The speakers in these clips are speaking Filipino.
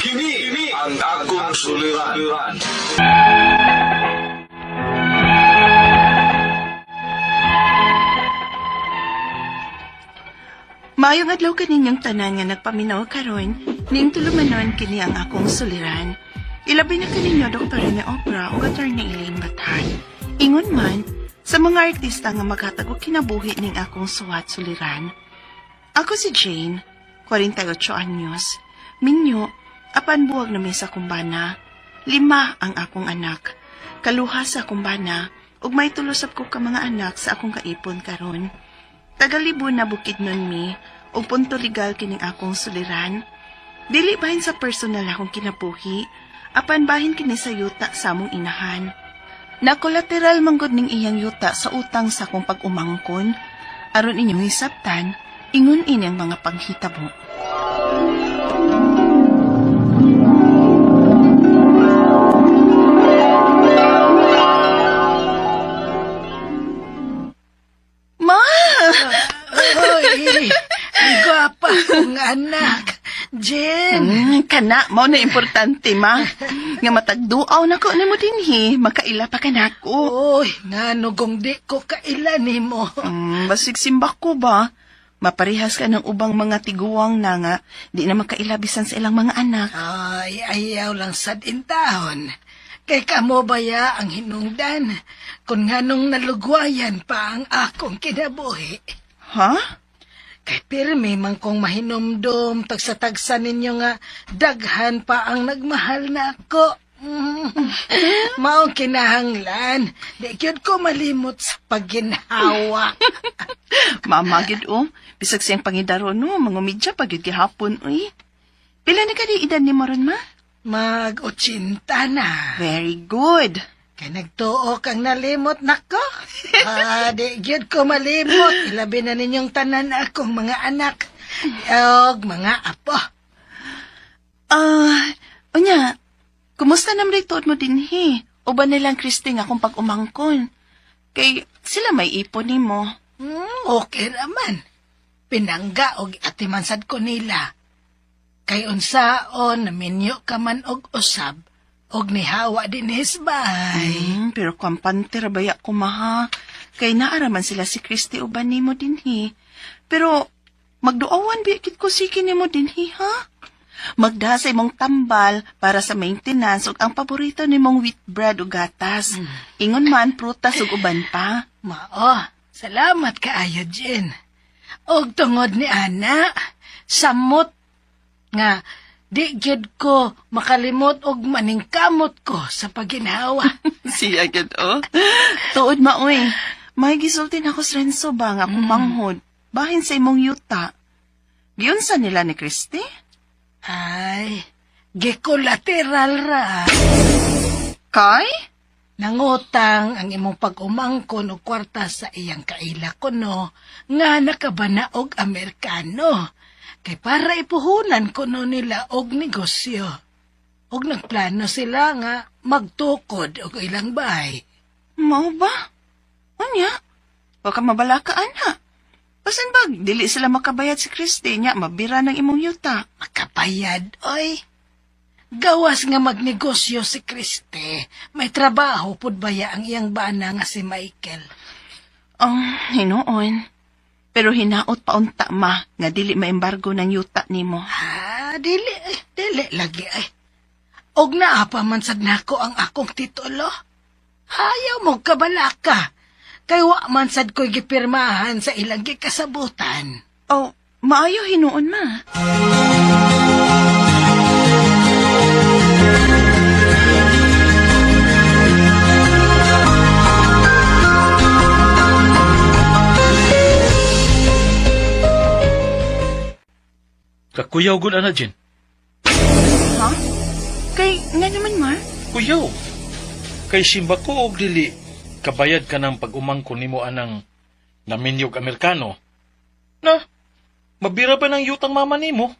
Kini ang akong suliran. Maayong adlaw kaninyong tanan nga nagpaminaw karon, ning tulumanon kini ang akong suliran. Ilabi na kaninyo Dr. Rene Opera o Attorney Elaine Bathan. Ingon man, sa mga artista nga maghatag og kinabuhi ning akong suwat suliran. Ako si Jane, 48 anyos. Minyo, apan buwag na sa kumbana. 5 ang akong anak. Kaluha sa kumbana, ug may tulusap ko ka mga anak sa akong kaipon karon. Tagalibon na bukid nun mi, ug punto legal kining akong suliran. Dili bahin sa personal akong kinabuhi, apan bahin kini sa yuta sa among inahan. Nakolateral manggod ning iyang yuta sa utang sa akong pag-umangkon. Aron inyong hisabtan, ingon inyang mga panghitabo. Ma! Hoy, ang gwapa kong anak. Jen. Kana, mao na importante, ma. Nga matagduaw na ko na mo dinhi, makaila pa ka na ko. Oy, nga nugong di ko kaila nimo. Basig simbak ko ba? Maparihas ka ng ubang mga tiguwang na nga, di na makailabisan sa ilang mga anak. Ay, ayaw lang sa intahon. Kay kamo baya ang hinungdan, kung nganong nalugwayan pa ang akong kinabuhi. Ha? Kay pirmi man kong mahinumdum, tagsa-tagsa ninyo nga, daghan pa ang nagmahal na ako. Maong kinahanglan, di kyud ko malimot sa pagginhawa. Mamagid o, bisag siyang pangidaro no, mga medya pagid gihapon, uy. Pila na ka di edad ni Moron, ma? Mag-80 na. Very good. Kay nagtuo kang nalimot nako. Di gyud ko malimot. Ilabi na ninyong tanan akong mga anak. Og mga apo. Unya, kumusta naman rin tuod mo dinhi? O ba nilang Christine akong pag-umangkon? Kay sila may ipon ni mo. Okay naman. Pinangga og atimansad ko nila. Kay unsaon naminyo ka man og usab. Og nihawa din hisbay. Pero kampante rabaya ko maha. Kay naaraman sila si Christy o ba ni mo dinhi. Pero magduawan bikit ko sikin ni mo dinhi ha? Magdasay mong tambal para sa maintenance ug ang paborito ni mong wheat bread o gatas. Ingon man prutas ug uban pa. Mao, salamat kaayo, Jen. Og tungod ni Ana, samot nga di gyud ko makalimot og maningkamot ko sa pagginhawa. Siya gid o. Tuod maoy. May gisultin ako sa Renzo ba nga pumanghod. Bahin sa imong yuta. Giyon sa nila ni Christy? Ay, gikolateral ra. Kay? Nangutang ang imong pag-umangkon og kwarta sa iyang kaila kuno nga nakabana og Amerikano. Kay para ipuhunan kuno nila og negosyo. Og nagplano sila nga magtukod og ilang bahay. Mao ba? Anya? Wa ka mabalaka, ana. Pasan bag, dili sila makabayad si Christy nya, mabira ng imong yuta. Makapayad, oy. Gawas nga magnegosyo si Kriste. May trabaho pud baya ang iyang bana nga si Michael. Hinoon. Pero hinaot pa unta ma, nga dili maembargo ng yuta nimo. Dili lagi ay. Og naapa man sad nako ang akong titulo. Ayaw mo kabalaka. Kay wa man sad ko'y gipirmahan sa ilang gikasabutan. Oh, maayo hinoon ma. Kakuyaw gud ana, Jen. Ha? Kay, nga naman ma? Kuyaw. Kay simba ko og dili kabayad ka ng pag-umangkon nimo anang naminyog Amerikano. Na, mabira ba ng yutang mama nimo?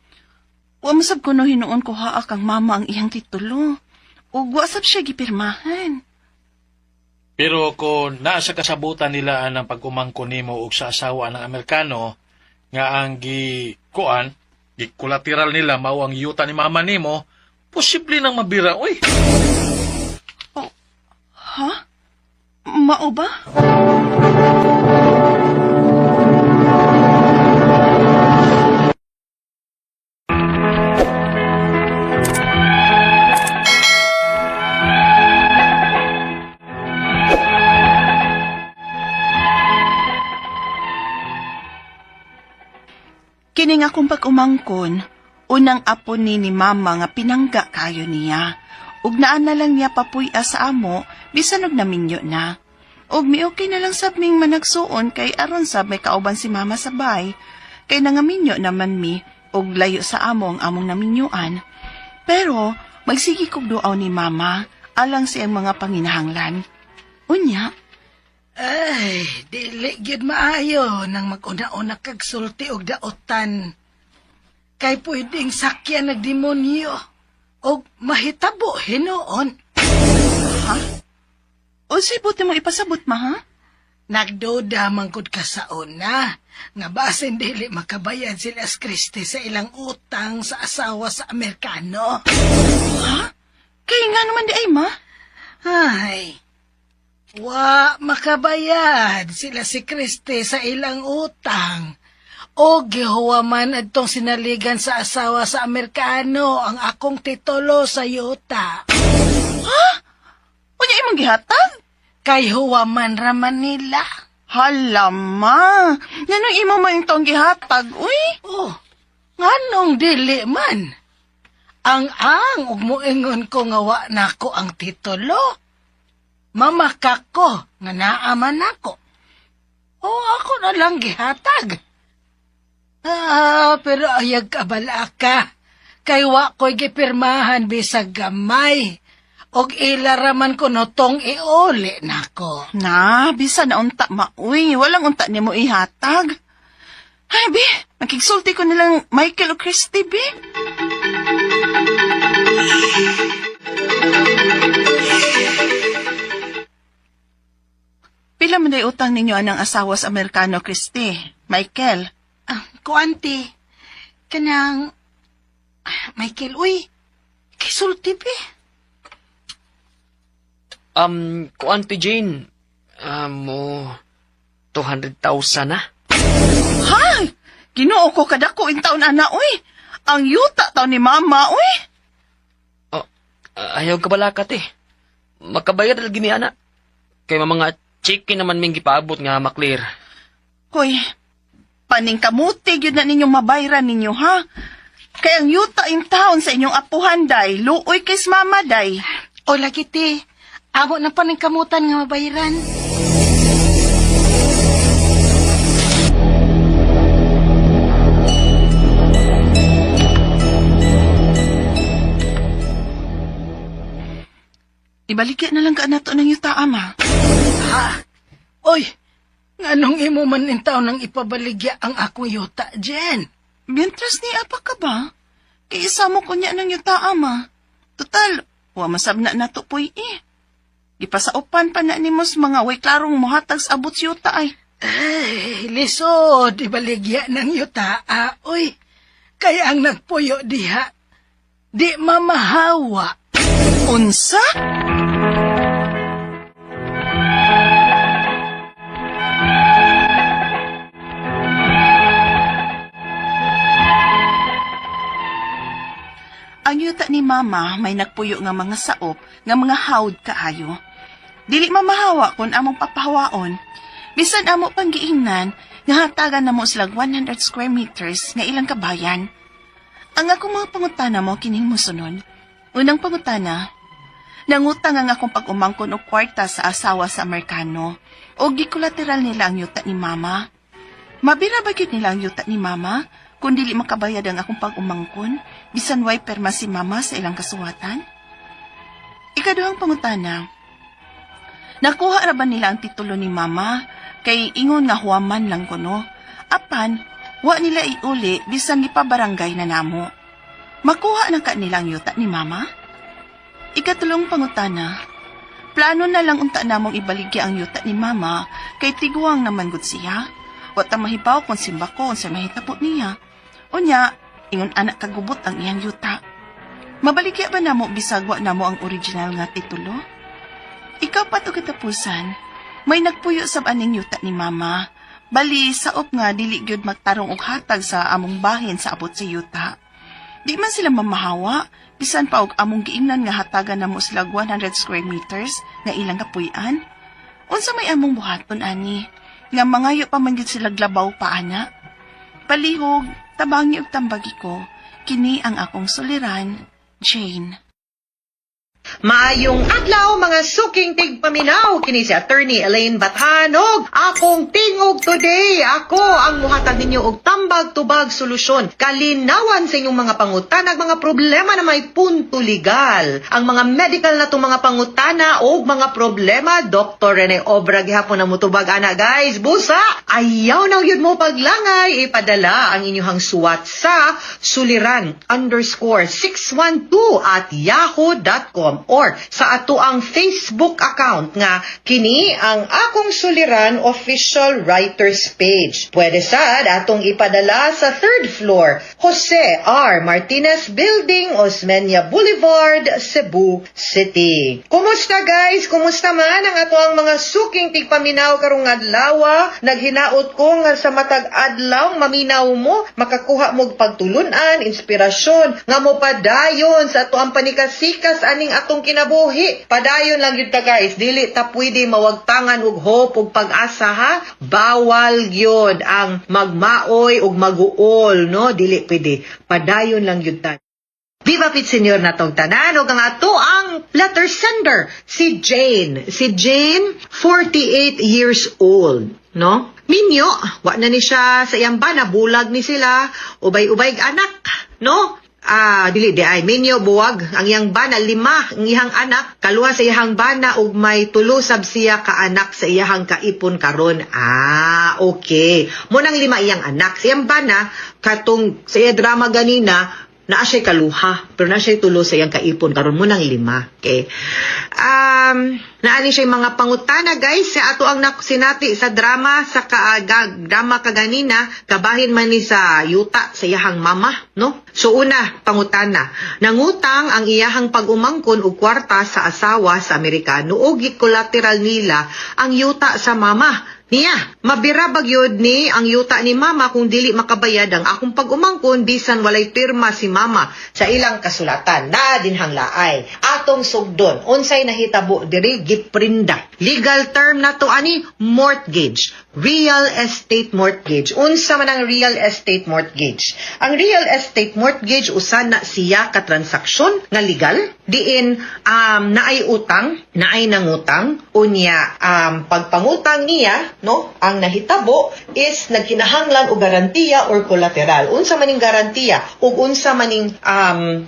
Wa masab ko no hinoon ko haa kang mama ang iyang titulo. Ug wa sab siya gipirmahan. Pero kung naa sa kasabutan nila ang pag-umangkon nimo og sa asawa ng Amerikano, nga ang gikulateral nila mao ang yuta ni mama nimo, Posible nang mabira, oy. Ha? Mao ba? Kini nga kung pag-umangkon, unang apo ni mama nga pinangga kayo niya. Ug naan na lang niya papuy-a sa amo, bisan og naminyo na. Ug miokay na lang sabming managsuon kay aron sab may kauban si mama sa bay. Kay nangaminyo naman mi, ug layo sa amo ang among naminyuan. Pero, magsigi kog duaw ni mama, alang siyang mga panginahanglan. Unya, Ay, dili gyud maayo nang mag-una-una kag sulti og daotan. Kay pwedeng sakyan ng demonyo og mahitabo hinuon. ha? O buti mo ipasabot ma, ha? Nagduda mangkod ka sa una, nga basin dili makabayad sila as Kristi sa ilang utang sa asawa sa Amerikano. Kaya nga naman di ay, ma. Ay, makabayad sila si Kristi sa ilang utang. O gihuwaman adtong sinaligan sa asawa sa Amerikano ang akong titulo sa yuta. Unya imong gihatag? Kay huwaman raman nila. Hala, ma. Nganong imo mo yung tong gihatag, uy? Oh, nganong dili man? Ang ug moingon ko nga wa nako ang titulo. Mamakak ko nga naaman ako. O ako na lang gihatag. Pero ayag kabala ka. Kay wa ko'y gipirmahan bisag gamay. Og ilaraman ko no tong iuli nako. Na, bisa na unta, ma, uy. Walang unta ni mo ihatag. Ay, bi, nakigsulti ko nilang Michael o Christy, bi. Pila man day utang ninyo anang asawa sa Amerikano, Christy? Michael? Kuanti, kanang... Michael, uy, kay sulti bi. Kuanti Jane, mo 200,000 na. Hay! Ginoo ko kadako in taon, ana, uy. Ang yuta taon ni mama, uy. Ayaw ka balakat eh. Makabayad lagi ni ana. Kay mga chicken naman ming gipaabot nga maklear. Hoy, paning kamuti yun na ninyong mabayran ninyo, ha? Kaya ang yuta in taon sa inyong apuhan, day. Luoy kis mama, day. O lagi ti, amo na pa ng kamutan nga mabayaran. Ibaligyan na lang ka na to ng yuta, ama. Oy, nganong imo man intaw nang ipabaligya ang akong yuta, Jen? Biyentras ni apa ka ba? Kaya isa mo kunya ng yuta, ama. Total, wa masabna na to poy eh. Gipasaupan pa na ni mos mga way klarong muhatag sa abot si yuta ay. Ay, lisod, ibaligya ng yuta, oy. Kaya ang nagpuyo diha, di mamahawa. Unsa? Ang yuta ni mama may nagpuyo nga mga saop nga mga hawd kaayo. Dili mamahawa kung among papahawaon. Bisan amo pang giingnan nga hatagan na mo silag 100 square meters nga ilang kabayan. Ang akong mga pangutana mo kining musunod. Unang pangutana, nangutang ang akong pag-umangkon og kwarta sa asawa sa Amerikano o gikolateral nila ang yuta ni mama. Mabira ba gyud nila ang yuta ni mama kung dili makabayad ang akong pag-umangkon bisan way perma si mama sa ilang kasuwatan? Ikaduhang pangutana, nakuha ra ba nila ang titulo ni mama kay ingon nga huwaman lang kuno? Apan, wa nila iuli bisan gipabarangay na namo. Makuha na ka nilang yuta ni mama? Ikatulong pangutana, plano na lang unta namong ibaligya ang yuta ni mama kay tiguang naman gud siya. Wata mahibaw kung simba ko sa mahitabo niya. Unya, ingon anak kagubot ang iyang yuta. Mabaligya ba namo bisag wa namo ang original nga titulo? Ikaw pa to katapusan. May nagpuyo sab aning yuta ni mama. Bali, saop nga dili gyud magtarong og hatag sa among bahin sa abot sa yuta. Di man sila mamahawa, bisan pa og among giingnan nga hatagan namo sila 100 square meters nga ilang kapuy-an. Unsa may among buhaton ani? Nga mangayo pa man gyud sila glabaw pa ana. Palihog, tabangi og tambagi ko. Kini ang akong suliran, Jane. Maayong adlaw mga suking tigpaminaw, kini si Attorney Elaine Bathanog. Akong tingog today, ako ang muhatag ninyo og tambag-tubag solusyon. Kalinawan sa inyong mga pangutanag, mga problema na may punto legal. Ang mga medical na itong mga pangutana o mga problema, Dr. Rene Obra gihapon na mutubag ana guys. Busa, ayaw na yun mo paglangay, ipadala ang inyong suwat sa suliran_612@yahoo.com or sa ato ang Facebook account nga kini ang akong suliran official writers page. Pwede sad atong ipadala sa 3rd floor, Jose R. Martinez Building, Osmeña Boulevard, Cebu City. Kumusta guys? Kumusta man ang ato ang mga suking tigpaminaw karong adlaw? Naghinaot ko nga sa matag adlaw maminaw mo, makakuha mo pagtulunan, inspirasyon nga mo padayon sa ato ang panikasikas aning atong kinabuhi. Padayon lang yun ta guys. Dili ta pwede mawagtangan og hope ug pag-asa ha. Bawal yun ang magmaoy ug maguol, no? Dili pwede. Padayon lang yun ta. Viva Pit Senior na tong tanan ug ang ato ang letter sender si Jane. Si Jane, 48 years old, no? Minyo, wa na ni siya sa iyang bana, bulag ni sila, ubay-ubay anak, no? Dili di ay minyo buwag ang iyang bana 5 ang iyang anak, kaluha sa iyang bana ug may 3 sab siya ka anak sa iyang kaipon karon. Okay. Munang 5 iyang anak. Sa iyang bana katong sa iya drama ganina naa siya kaluha, pero na siya 3 sa iyang kaipon karon munang 5. Okay. Naani siya mga pangutana guys sa ato ang sinati sa drama sa drama kaganina, kabahin man ni sa yuta sa iyahang mama, no? So una, pangutana, nangutang ang iyahang pag-umangkon og kwarta sa asawa sa Amerikano ug collateral nila ang yuta sa mama niya. Mabirabag yun ni ang yuta ni mama kung dili makabayad ang akong pag-umangkon bisan walay pirma si mama sa ilang kasulatan na dinhang laay. Atong sugdon, unsay nahitabo diri giprinda. Legal term na to ani mortgage. Real estate mortgage. Unsa man ang real estate mortgage? Ang real estate mortgage usa na siya ka transaksyon nga legal diin naay utang, naay nangutang unya pagpangutang niya, no, ang nahitabo is nagkinahanglan og garantiya or collateral. Unsa maning garantiya ug unsa maning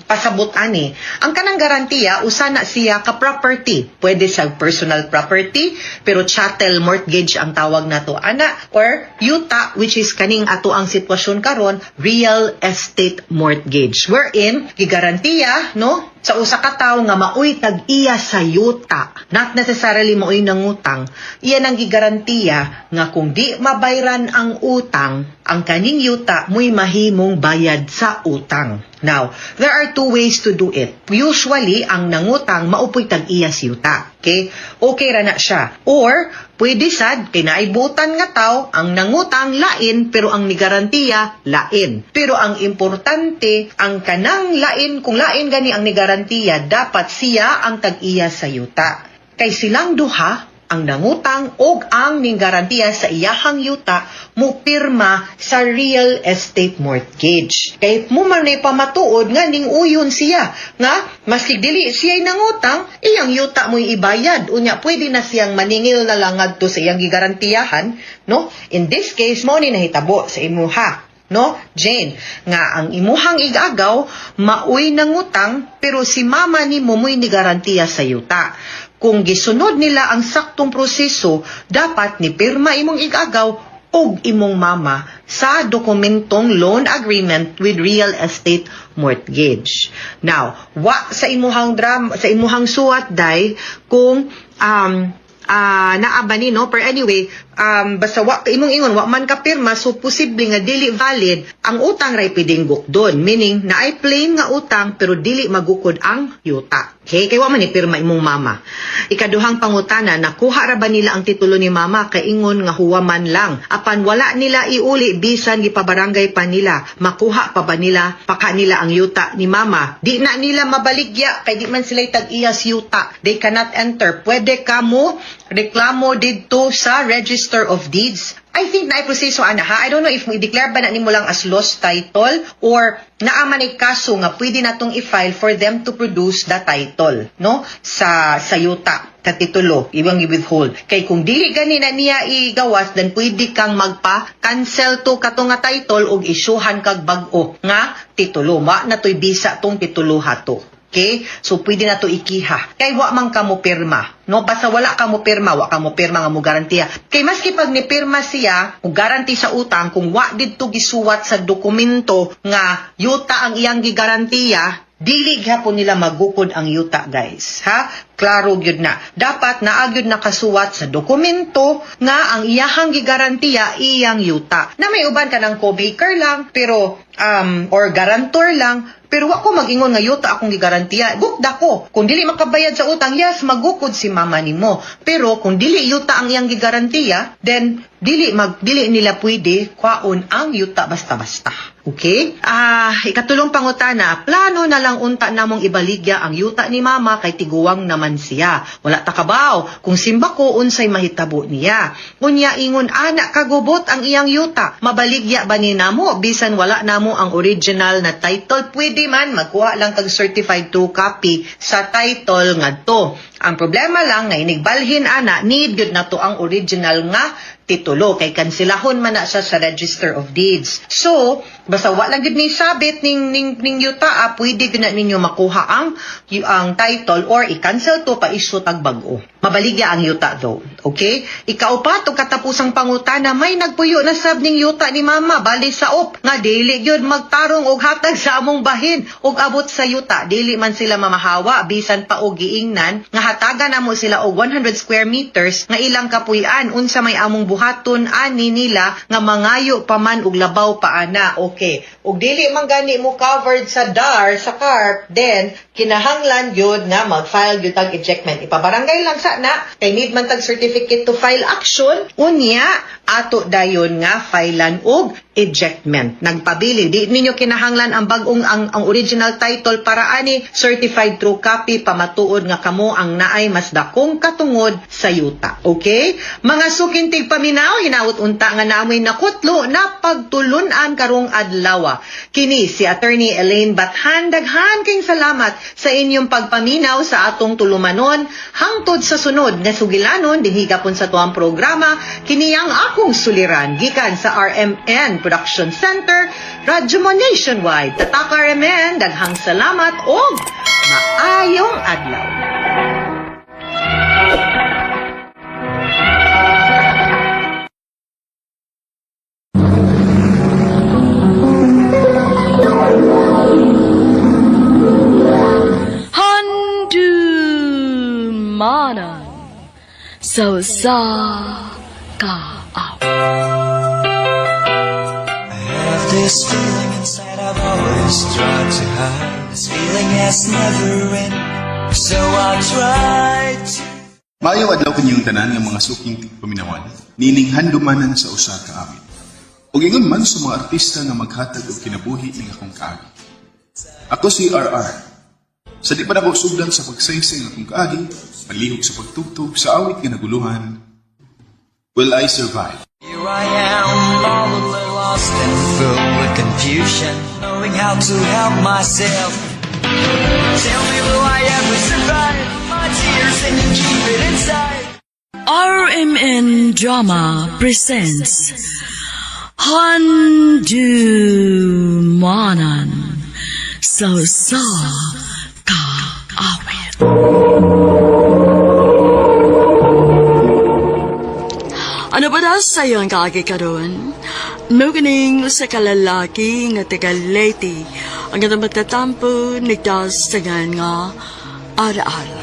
pasabot ani? Ang kanang garantiya usa na siya ka property. Pwede sa personal property pero chattel mortgage ang tawag nato ana, or yuta, which is kaning ato ang sitwasyon karon, real estate mortgage, wherein gigarantiya, no, sa usa ka tawo nga maoy tag-iya sa yuta, not necessarily maoy nangutang, iyan ang gigarantiya nga kung di mabayran ang utang, ang kaning yuta mo'y mahimong bayad sa utang. Now, there are 2 ways to do it. Usually, ang nangutang maupoy tag-iya sa yuta. Okay? Okay ra na siya. Or, pwede sad, kinaibutan nga tao, ang nangutang lain, pero ang nigarantiya, lain. Pero ang importante, ang kanang lain, kung lain gani ang nigarantiya, dapat siya ang tag-iya sa yuta. Kay silang duha, ang nangutang o ang nigarantiya sa iyahang yuta mo pirma sa real estate mortgage. Kay mo man ay pamatuod nga ning uyon siya nga maski dili siya nangutang, iyang yuta mo ibayad unya pwede na siyang maningil na lang adto sa iyang gigarantiyahan, no? In this case mo ni nahitabo sa imuha, no, Jane, nga ang imuhang igagaw maoy nangutang pero si mama nimo mo'y nigarantiya sa yuta. Kung gisunod nila ang saktong proseso, dapat ni pirma imong igagaw og imong mama sa dokumentong loan agreement with real estate mortgage. Now, wa sa imuhang drama, sa imuhang suwat day kung naa ba ni, no? Pero anyway, basta imong ingon, wa man ka pirma, so posible nga dili valid, ang utang ray pwedeng gukdon. Meaning, naay plain nga utang, pero dili magukod ang yuta. Okay? Kaya wa man ni pirma imong mama. Ikaduhang pangutana, nakuha ra ba nila ang titulo ni mama, kay ingon nga huwaman lang. Apan wala nila iuli, bisan gipabarangay pa nila, makuha pa ba nila, paka nila ang yuta ni mama. Di na nila mabaligya, kay di man sila tag-iyas yuta. They cannot enter. Pwede ka mo reklamo dito sa Register of Deeds. I think na proseso ana ha. I don't know if i-declare ba na nimo lang as lost title or naaman ay kaso nga pwede natong i-file for them to produce the title, no? Sa yuta ka titulo, ibang i-withhold. Kay kung dili gani na niya igawas, then pwede kang magpa-cancel to kato nga title og isyuhan kag bag-o nga titulo. Ma na to'y bisa tong titulo hato. Okay? So, pwede na to ikiha. Kay wa man ka mo pirma. No? Basta wala ka mo pirma, wa ka mo pirma nga mo garantiya. Kay maski pag ni pirma siya, o garanti sa utang, kung wa dito gisuwat sa dokumento nga yuta ang iyang gigarantiya, dili gyapon nila magukod ang yuta, guys. Ha? Klaro gyud na. Dapat naagyud nakasuwat sa dokumento nga ang iyahang gigarantiya iyang yuta. Na may uban ka ng co-maker lang, pero or garantor lang, pero wa ko mag-ingon nga yuta akong gigarantiya. Gukda ko. Kung dili makabayad sa utang, yes, magukod si mama nimo. Pero kung dili yuta ang iyang gigarantiya, then dili nila pwede kwaon ang yuta basta-basta. Okay? Ikatulong pangutana, plano na lang unta namong ibaligya ang yuta ni mama kay tiguwang naman siya. Wala ta kabaw kung simba ko unsay mahitabo niya. Unya ingon anak kagubot ang iyang yuta. Mabaligya ba ni namo bisan wala namo ang original na title? Pwede man magkuha lang kag certified true copy sa title ngadto. Ang problema lang nga inigbalhin ana, need gyud na to ang original nga titulo kay kansilahon man na siya sa Register of Deeds. So, basta wala gyud ni sabit ning yuta, pwede gyud na ninyo makuha ang title or i-cancel to pa issue tag bag-o. Mabaligya ang yuta though. Okay? Ikaupat og katapusang pangutana, may nagpuyo na sab ning yuta ni mama bali sa op nga dili gyud magtarong og hatag sa among bahin og abot sa yuta. Dili man sila mamahawa bisan pa og giingnan nga hatagan namo sila og 100 square meters nga ilang kapuy-an unsa may among buhaton ani nila nga mangayo pa man og labaw pa ana. Okay. Og dili man gani mo covered sa DAR sa CARP, then kinahanglan gyud nga mag-file gyud tag ejectment. Ipabarangay lang sa na kay need man tag certificate to file action. Unya ato dayon nga filean og ejectment. Nagpabili di ninyo kinahanglan ang bagong ang original title para ani certified true copy pamatuod nga kamo ang naay mas dakong katungod sa yuta. Okay? Mga sukintig paminaw, hinaut unta nga namoy nakutlo na pagtulunan karong adlaw. Kini si Attorney Elaine Bathan, daghan king salamat sa inyong pagpaminaw sa atong tulumanon hangtod sa sunod nga sugilanon dinhi gapon sa tuang programa. Kini ang akong suliran gikan sa RMN Production Center, Radyo Mo Nationwide. Tatak RMN, daghang salamat o maayong adlaw. Handumanan so sa ka out. This feeling inside I've always tried to hide. This feeling has never ended, so I try to. Maayong adlaw kanyang tanan ng mga suking paminawan, nining handumanan sa usa ka amin. Ug ingon man sa mga artista nga maghatag og kinabuhi ning akong kaagi. Ako si RR. Sa di pa na ko sugdan sa pagsaysay ng akong kaagi, paglihok sa pagtugtog sa awit nga naguluhan, Will I Survive? Here I am, all alone, lost and filled with confusion, knowing how to help myself. Tell me, will I ever survive my tears and you keep it inside? RMN Drama presents Handumanan so sa ka awit. Ano ba daw sa'yo ang kaagi karon? Nuganing sa kalalaki nga taga-Leyte ang nga magtatampo nagdas sa nga ara-ara.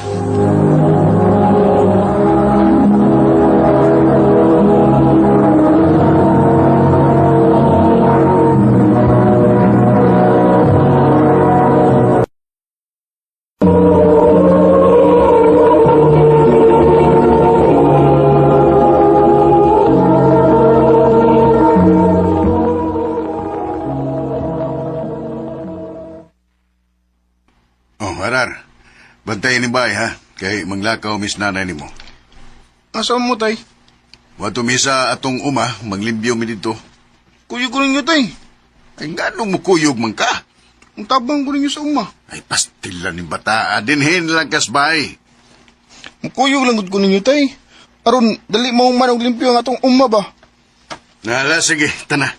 Oh, Arar. Bantayan ni Bay, ha? Kay manglakaw mis nanay ni mo. Asa mo, tay? Wato misa atong uma, maglimbyo mi dito. Kuyog ko ninyo, tay. Ay nga nung mukuyog man ka. Ang tabang ko ninyo sa uma. Ay pastilan ni bata. Dinhin lang kas bay. Ang kuyog lang ko ninyo, tay. Aron, dali mo man og limpyo ang atong uma ba? Nala, sige, tana.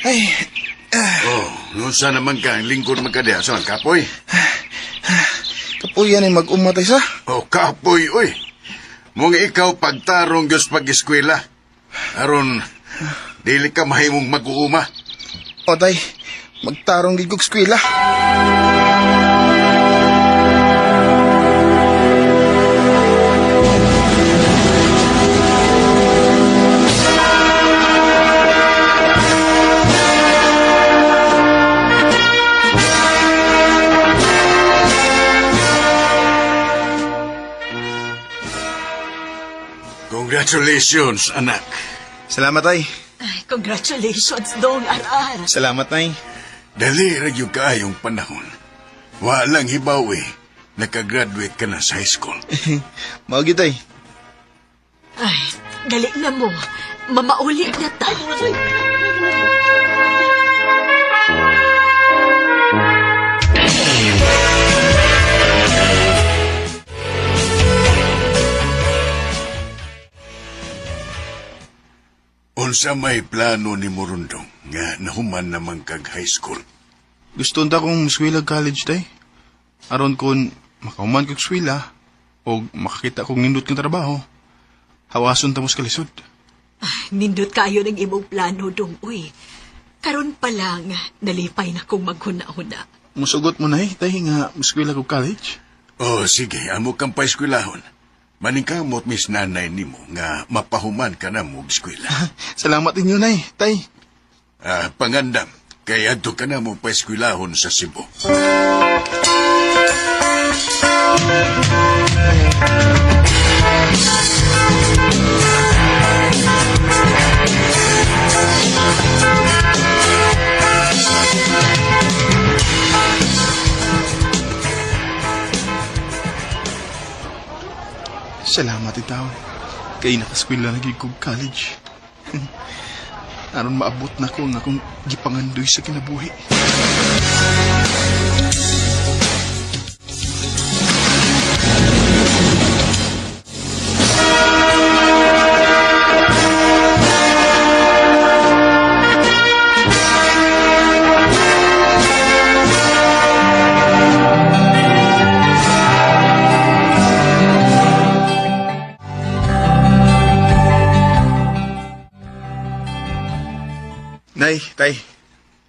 Ay, Oh, nusa naman ka, ang lingkod magkadya. Saan, kapoy? kapuyan ay mag-uma, tay sa. Oh, kapoy, oy. Mong ikaw pagtarong Diyos pag-eskwela. Aron, dili ka mahimong mag-uuma. O, tay, magtarong gigog skwela. Congratulations, anak. Salamat, tay. Ay, congratulations, Dong Arar. Salamat, tay. Dali radyo kaayong panahon. Walang hibaw eh. Nakagraduate ka na sa high school. Maugi, tay. Ay, gali na mo. Mamauli na tayo. Unsa may plano ni Murundong nga nahuman naman kag high school? Gusto nta kong muskwila college, tay. Aron kon makauman kog swila o makakita kong nindot kong trabaho. Hawason ta mos kalisod. Nindot kayo ng imong plano, Dong. Uy, karon pa lang, nalipay na kong maghuna-huna. Musugot mo na tay nga muskwila kog college. Oh, sige, amo kang paeskwelahon. Maningkamot mis nanay nimo nga mapahuman ka na mo og eskwela. Salamat inyo, nay, tay. Pangandam, kay adto ka na mo paeskwelahon sa Cebu. Salamat itaw. Kay nakaskwela lagi kog college. Aron maabot na ko nga akong gipangandoy sa kinabuhi. Nay, tay.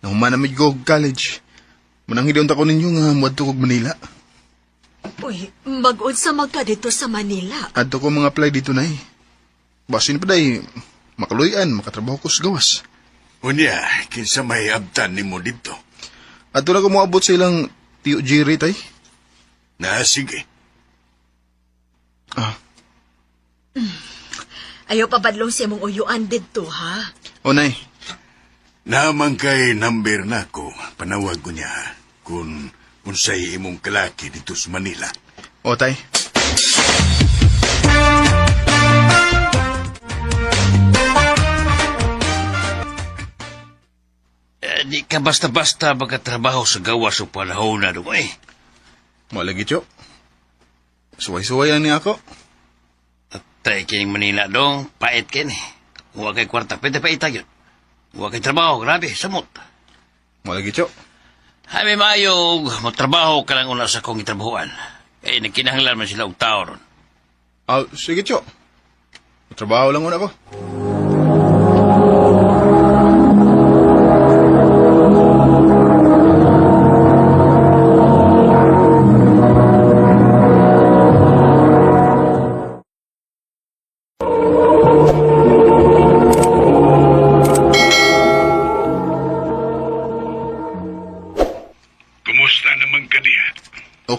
Nahuman na medyo college. Mananghidaw ta ko ninyo nga muadto kog Manila. Uy, mag-unsa magka dito sa Manila. Adto ko mga apply dito, nay. Basin pa day, makaluyan, makatrabaho ko sa gawas. Unya, kinsa may abtan nimo dito? Adto na ko moabot sa ilang tiyo Jerry, tay. Na sige. Ayaw papadlong siya mong uyuan dito, ha? O, nay. Naman kay number na ko, panawag ko niya kung unsay imong kalaki dito sa Manila. O, tay. Di ka basta-basta magkatrabaho sa gawas o panahon na doon eh. Malagi, Chok. Suway-suway lang niya ako. At tayo kining Manila dong, pait kin eh. Huwag kay kwarta, pwede pa itagyot. Huwag kay trabaho, grabe, samot. Malagi, Chok. Ay, may mayog, matrabaho ka lang una sa kong itrabahuan. Eh, nagkinahanglan man sila og tao ron. Sige, Chok. Trabaho lang muna ako.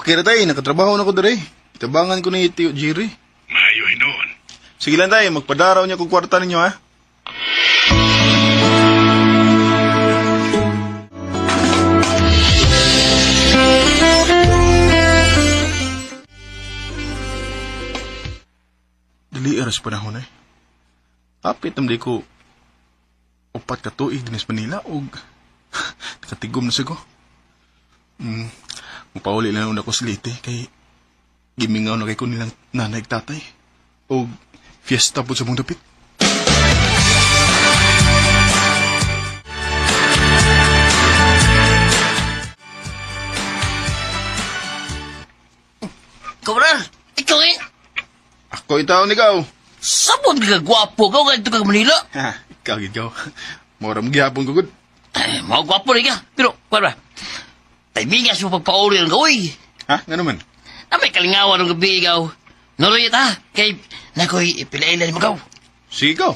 Okay na tayo, nakatrabaho na ko dere. Itabangan ko ni Tio Jerry. Mayo noon. Sige lang tayo, magpadaraw niya kung kwarta ninyo ha. Dali aras panahon eh. Kapit namday ko 4 ka tuig dinis Manila og nakatigom na sigo. Mupauli lang ako sa Leyte kay gimingaw na kay ko nilang nanay ug tatay. Og fiesta po sa mong dapit. Kabral, ikaw eh. Ako itaw ni ikaw. Sabon ka gwapo ka ganito ka Manila. Ha, ikaw ikaw. Mora mo gihapon ko gud. Mga gwapo rin ka. Pero, kabral, taibigas mo pagpauli ng gawin. Ha, nga naman. Na may kalingawan ng gabi ikaw. Noroy ta, kay nakoy ipilailan mo ikaw. Sige ikaw.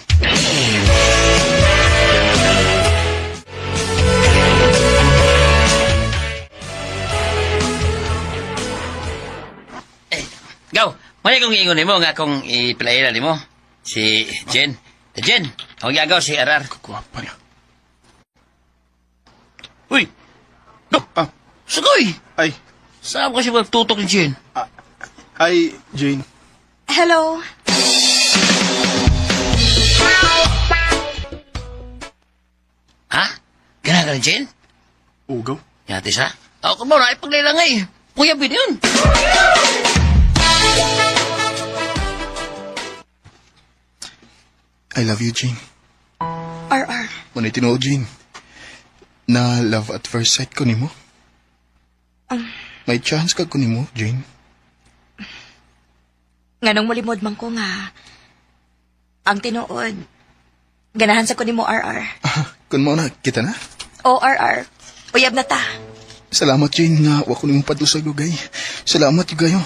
Gaw, mali kong iingon mo nga kung ipilailan mo. Si Jen. Jen, ang gagaw si Arar. Kagwapa niya. Uy! Gaw! Ah, Sagoy! ay, Saan kasi magtutok ni Jen? ay, Jane. Hello? Ha? Gana ka ni Jen? Ugaw. Yati sa? Ako mo na ipaglilangay. Kuya bin yun. I love you, Jane. RR. Manay tinuod, Jane. Na love at first sight ko nimo. May chance ka ko nimo, Jane. Nganong mulimod man ko nga. Ang tinuod. Ganahan sa ko ni mo, RR. Kun mo na, kita na. O, RR. Uyab na ta. Salamat, Jane, nga wako nimo padusag lugay. Salamat, yugayo.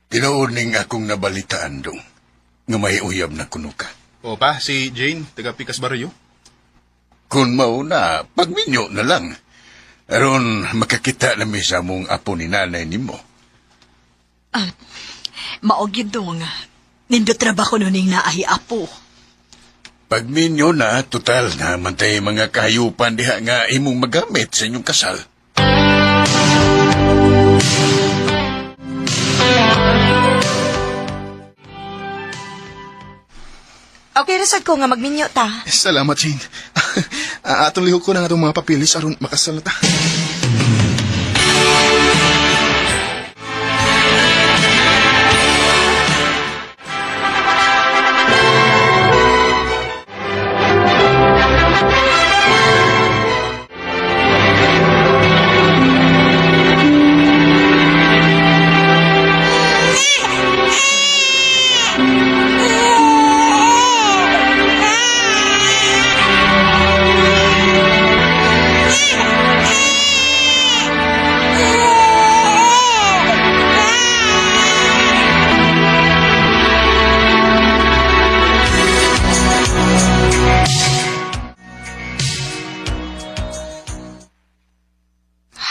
Tinuuning akong nabalitaan dong. Nga may uyab na kuno ka. O pa, si Jane, taga Picas Barrio. Kung mauna, pagminyo na lang. Aron makakita na sa mong apo ni nanay nimo. Maog yun dong. Nindot trabaho nuning naahi apo. Pagminyo na, total na mantay mga kahayupan diha nga imong magamit sa inyong kasal. Okay, rasad ko nga magminyo ta. Salamat, Jane. Atong lihok ko na nga itong mga papilis aron makasal na ta.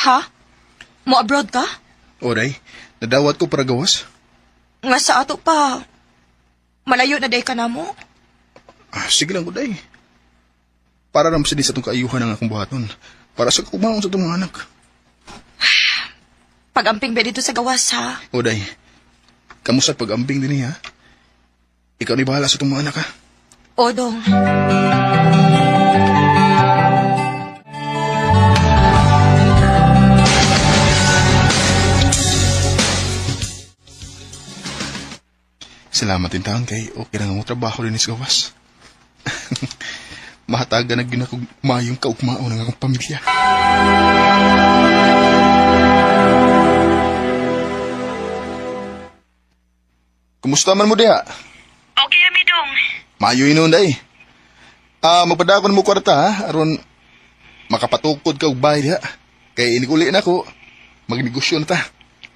Ha? Mo abroad ka? Oray, nadawat ko para gawas. Nga sa ato pa. Malayo na day ka na mo. Sige lang, Uday. Para naman sa itong kaayuhan ng akong buhaton. Para sa kumaon sa itong mga anak. Pag-amping ba dito sa gawas, ha? Uday, kamusta pag-ambing din ha? Ikaw ni bahala sa itong mga anak ha? Odong. Salamat din taon kay okay na nga mo trabaho rin sa gawas. Mahataga na ginakog mayong kaugmao ng akong pamilya. Kumusta man mo diha? Okay, Amidong. Mayo inon day. Magpadako na mo kwarta ha, aron makapatukod ka og bahay diha. Kay inikuli na ko, magnegosyo na ta.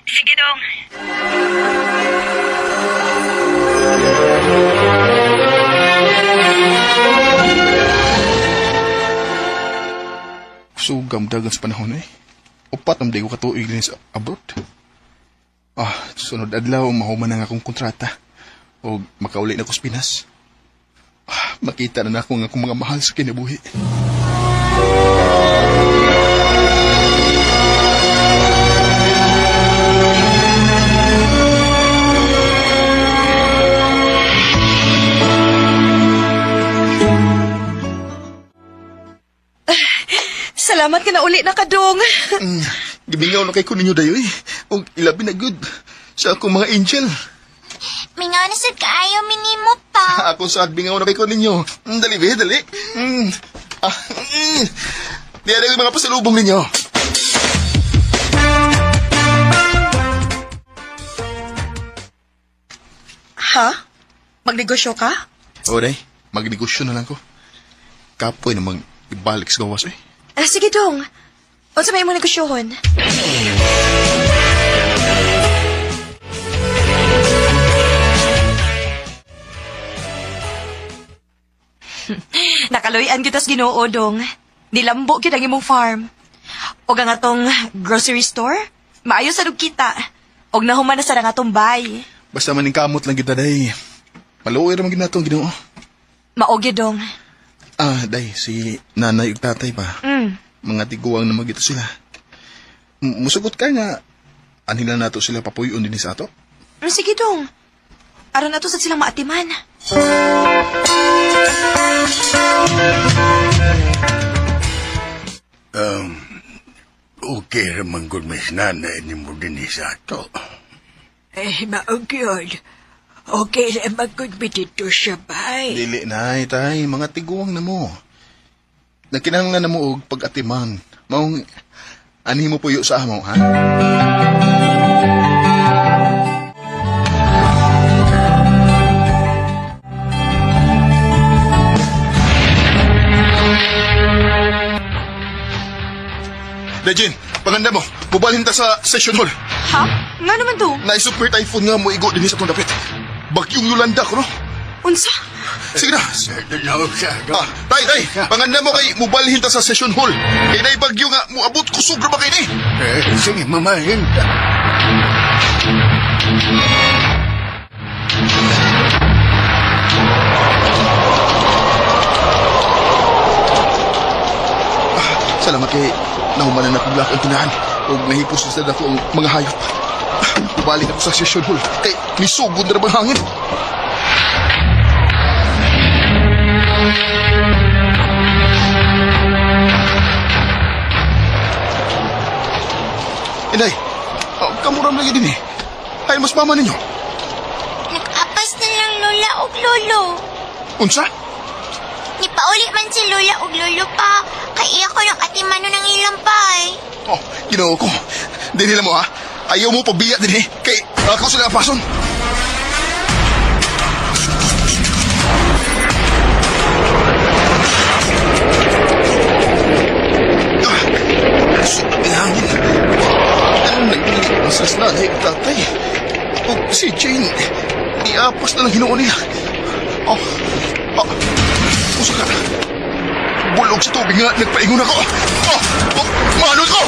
Sige, Dong. sugam dagan sa panahon eh. Upat ang di ko katuig din sa abroad. Sunod adlaw mahuman ang akong kontrata. O makauli na ko sa Pinas. Makita na ako ng akong mga mahal sa kinabuhi. Salamat ka na uli na kadong. Gibingaw na kay ko ninyo dayo eh. O ilabi na good. Sa akong mga angel. Mingaw na sad kaayo minimo pa. Ako sa bingaw na kay ko ninyo. Dali be, dali. Di ada yung mga pasalubong ninyo. Ha? Magnegosyo ka? O day, magnegosyo na lang ko. Kapoy namang ibalik sa gawas eh. Sige dong. O sa may mo negosyohon? Nakaloyan kita sa Ginoo dong. Nilambo kita ang imong farm. O ang atong grocery store. Maayo sa kita. Og nahuman na sa atong bay. Basta maning kamot lang kita day. Maluoy naman ginatong Ginoo. Maogi dong. Day, si nanay ug tatay pa. Mga tiguang na magito sila. Musugot ka nga, anila nato sila papuyon din sa ato? Sige dong. Aron nato sa silang maatiman. Okay raman kung may nanay ni mo din sa ato. Maog yun. Okay naman kung bitito siya, bay. Dili na, tay. Mga tiguang na mo. Nagkinahanglan na mo og pag-atiman. Maong, anhi mo puyo sa amo, ha? Dejin, panganda mo. Bubalhin ta sa session hall. Ha? Nga naman to? Na-super typhoon nga mo igo din sa itong dapit. Bagyong Yolanda ko, no? Unsa? Sige na. Tay, panganda mo kay mubalhin ta sa session hall. Kay na bagyo nga, muabot ko sobra ba kayo ni? Sige, mamahin. Salamat kay nahumanan na paglak ang tinaan o nahipos na ako ang mga hayop. Balik ako sa session hall kay misugod na bang hangin. Inday, kamuram lagi din eh. Ay, mas mama ninyo. Nag-apas na lang lola ug lolo. Unsa? Nipauli man si lola ug lolo pa. Kay iya ko ng atimano ng ilang pay. Ginoo ko. Di nila mo ha. Ayaw mo pabiya din eh. Kay ako sila pason. Suot ang hangin. Nagbilig ang sas nanay at tatay. O si Jane, iapos na lang Ginoo nila. Usa ka. Bulog sa tubig nga, nagpaingon ako. Manod ko!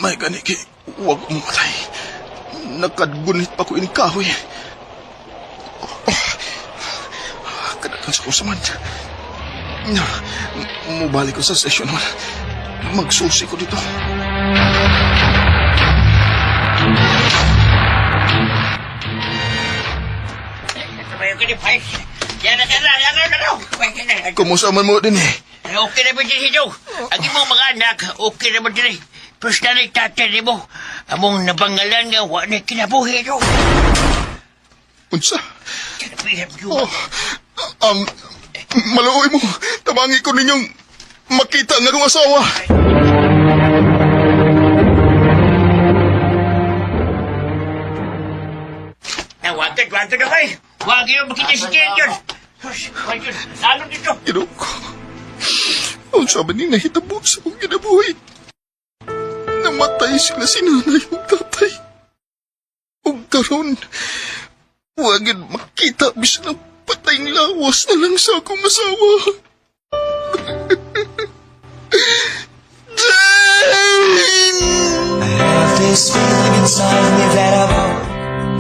May ganiki, huwag umatay. Nakadgunit pa ko ini kahoy. Kadakan sa kusaman. Mubalik ko sa session hall. Magsusi ko dito. Kumusta man mo din eh? Okay na ba din hidaw? Ang imong mga anak, okay na ba din eh? Plus na nagtatari mo. Among nabangalan nga, wala na kinabuhi ito. Unsa? Maluoy mo. Tabangi ko ninyong makita nga akong asawa. Wag na kayo. Wag yun, makita si Jen yun. Wag yun, lalo dito. Ginoo ko. Ang sabi ni nahitabo sa kong ginabuhi. Namatay sila si nanay yung tatay. karon. Wagin makita bisan ang patayng lawas na lang sa akong asawa. I have this feeling inside of me that I want.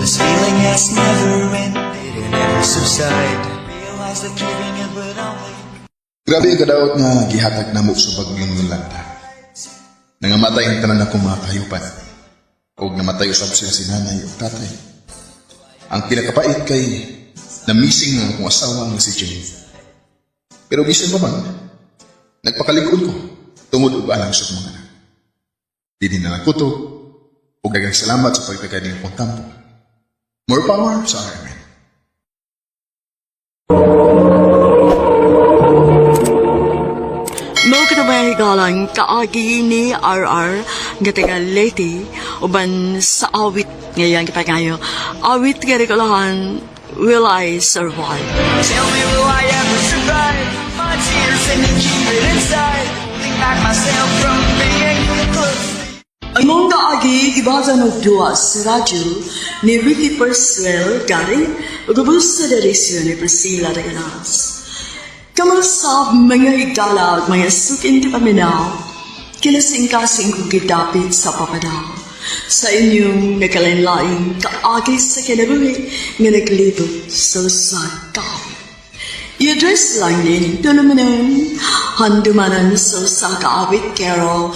This feeling has never ended and never subside. Realize that giving it would only. Grabe ang kadaot nga gihatag namo sa bagyong Yolanda. Nangamatay ang tanan akong mga kahayupan. O namatay usab sila si nanay o tatay. Ang pinakapait kay namising ng akong asawa nga si Jane. Pero bisan pa man, nagpakaligod ko tungod og alang sa mga anak. Dili na nagkuto o dagang salamat sa pagkakaning akong tampo. More power sa RMN. Mo kinabay galang kaagi ni RR nga taga Leyte uban sa awit ngayon kipangayo. Awit nga regulahan, Will I Survive? Tell me, will I ever survive? My tears and then keep it inside. Holding back myself from being close. Ang mong kaagi ibasa ng duwa sa radyo ni Ricky Persuel galing ugubos sa direksyon ni Priscilla Regalas. Kamusta mga higala at mga sukin di paminaw, kinasing-kasing kong gidapit sa papadaw. Sa inyong nakalinlaing kaagi sa kinabuhi nga naglibot sa sakaw. I-address lang din tulumanan, handumanan sa sakaawit care of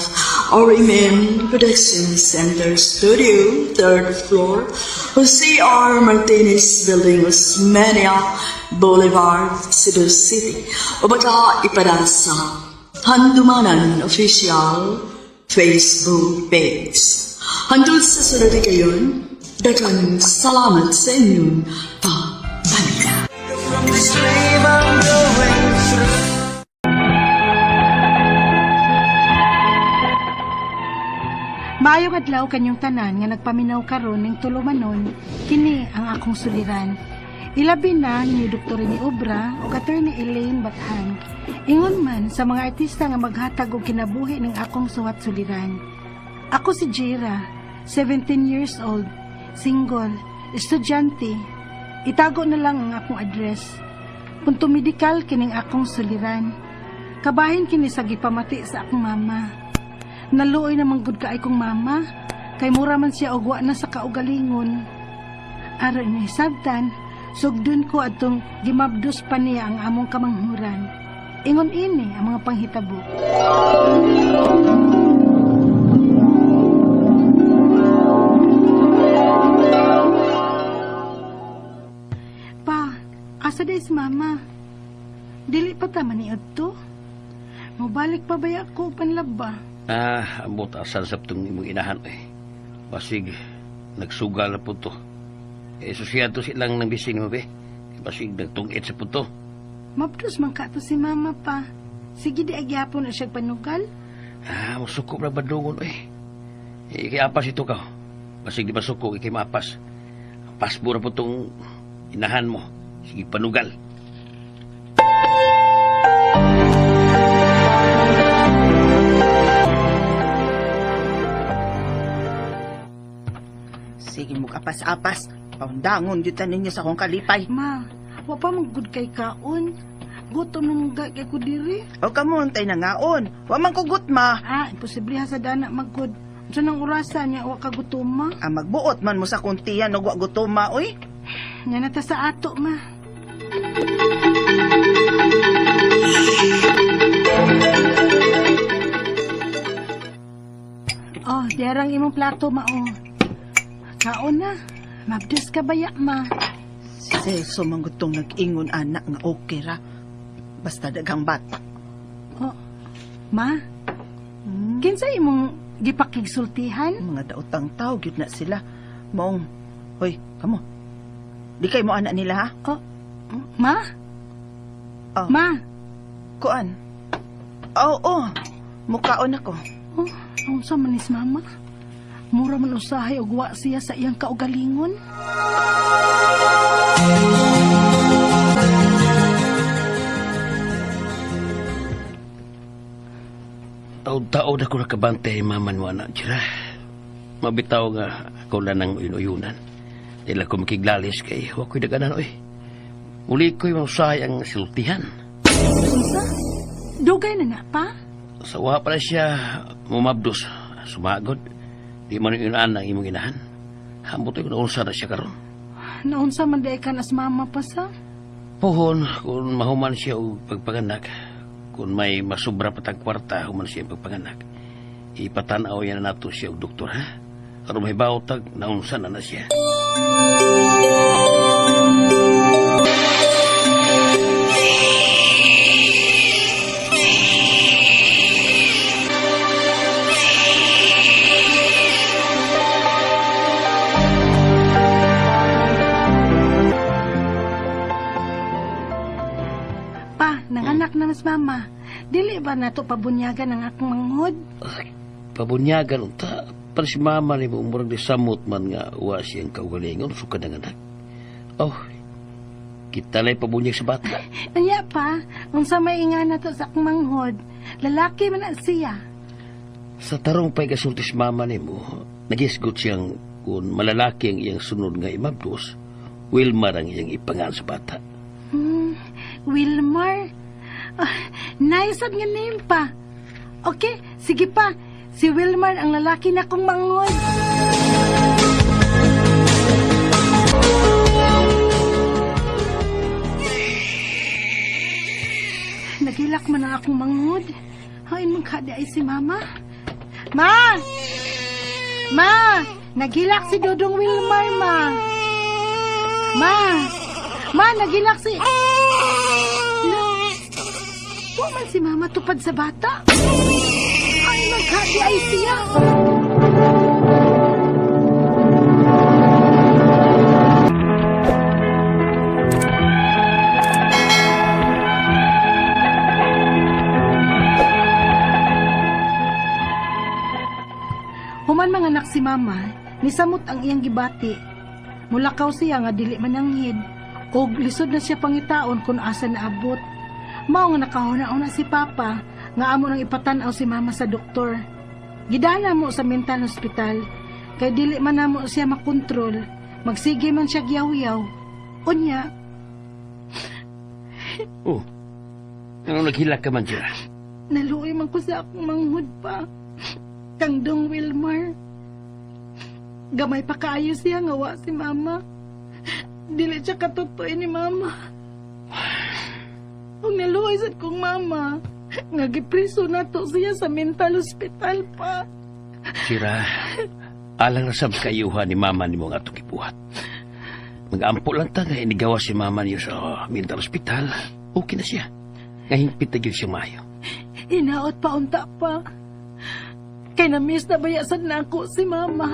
RMN Production Center Studio, 3rd floor, Jose R. Martinez Building, Osmeña Boulevard, Cebu City. O baka ipadala sa Handumanan Official Facebook page. Handul sa sunod kayon, daghang salamat sa inyong pagpanika. From this dream I'm going through. Maayong adlaw kanyong tanan nga nagpaminaw karon ning tulumanon, kini ang akong suliran. Ilabi na ni Dr. ni Obra o Attorney Elaine Bathan. Ingon man sa mga artista nga maghatag og kinabuhi ning akong suwat suliran. Ako si Jira, 17 years old, single, estudyante. Itago na lang ang akong address. Punto medikal kining akong suliran. Kabahin kini sa gipamati sa akong mama. Naluoy namang gud kaay kong mama, kay mura man siya og wa na sa kaugalingon. Aron ni sabtan, sugdon ko atong gimabdos pa niya ang among kamanghuran. Ingon ini ang mga panghitabo. Pa, asa day si mama? Dili pa ta maniod to? Mobalik pa ba ako panlaba? Ambot asal sa itong imong inahan eh. Basig, nagsugal na po to. Susiyato silang nang bising mo be. Basig, nagtungit sa po to. Mabdos man ka to si mama pa. Sige di agyapon na siya panugal. Masuko na ba dungon eh. Ikiapas ito ka. Basig di masuko, ikimapas. Pasbo na po itong inahan mo. Sige, panugal. Sige mo apas-apas. Paundangon dito ninyo sa akong kalipay. Ma, wa pa magud kay kaon. Gutom nang kay ko diri. O kamuntay na ngaon. Wa man kugut ma. Imposible ha sa dana magud. Sa nang orasan niya wa ka gutom ma. Magbuot man mo sa kuntiyan og wa gutom ma oy. Nya nata sa ato ma. Oh, derang imong plato ma oh. Kaon na. Mabdos ka baya, ma. Seso manggutong nag-ingon anak nga okay ra. Basta dagang bata. Oh, ma? Kinsa imong gipakigsultihan? Mga daotang tao, gyud na sila. Maong, hoy, kamo. Di kay mo anak nila, ha? Oh, ma? Oh. Ma? Kuan? Oo. Mukaon ako. Oh, ang sa manis, mama? Mura man usahay og wa siya sa iyang kaugalingon. Taod-taod ako nakabantay maman mo anak, Jira. Mabitaw nga ako na ng uyun-uyunan. Dila ko makiglalis kay wako'y daganan, oy. Uli ko'y mausay ang siltihan. Unsa? Dugay na na pa? Sawa pala siya mumabdos. Sumagod. Di man yung inaan ang imong inahan. Hambot ko naunsa na siya karon. Naunsa man di ka nas mama pa sa? Pohon, kung mahuman siya o pagpanganak, kung may masubra patang kwarta, human siya pagpanganak, ipatanaw yan na nato siya o doktor, ha? Aron may bautag, naunsa na siya. Nanganak na mas mama. Dili ba nato pabunyagan ang akong manghod? Pabunyagan unta. Para si mama ni mo murag di samot man nga uwa siyang kaugalingon sukad ang anak. Oh, kita na pabunyag sa bata. Anya pa, unsa may inga nato sa akong manghod. Lalaki man na siya. Sa tarong pa'y kasulti si mama ni mo, nagisgot siyang kung malalaki ang iyang sunod nga imabdos, Wilmar ang iyang ipangan sa bata. Wilmar? Nice nga name pa. Okay, sige pa. Si Wilmar ang lalaki na kong manghod. Nagilak man ang akong manghod. Hain mong kada ay si mama. Ma! Ma! Nagilak si Dodong Wilmar, ma. Ma! Ma, nagilak si... man si mama tupad sa bata. Ay, magkadi ay siya. Human mga anak si mama, nisamot ang iyang gibati. Mulakaw siya nga dili mananghid. Og lisod na siya pangitaon kung asa naabot. Mao nga nakahuna-una si Papa nga amo nang ipatanaw si Mama sa doktor. Gidala mo sa mental hospital kay dili man namo siya makontrol. Magsige man siya giyaw-yaw. Unya. Oh. Ano naghilak ka man siya? Naluoy man ko sa akong manghud pa. Kang Dong Wilmar. Gamay pa kaayo siya nga wa si Mama. Dili siya katutoy ni Mama. Kung naluhay sa kong mama, nga gipriso na to siya sa mental hospital pa. Sira, alang na sab kayuhan ni mama ni mo nga itong ipuhat. Mag-ampo lang ta nga inigawa si mama niyo sa mental hospital. Okay na siya. Ngahimpit na yun siya mayo. Inaot pa unta pa. Kay na-miss na bayasan na ako si mama.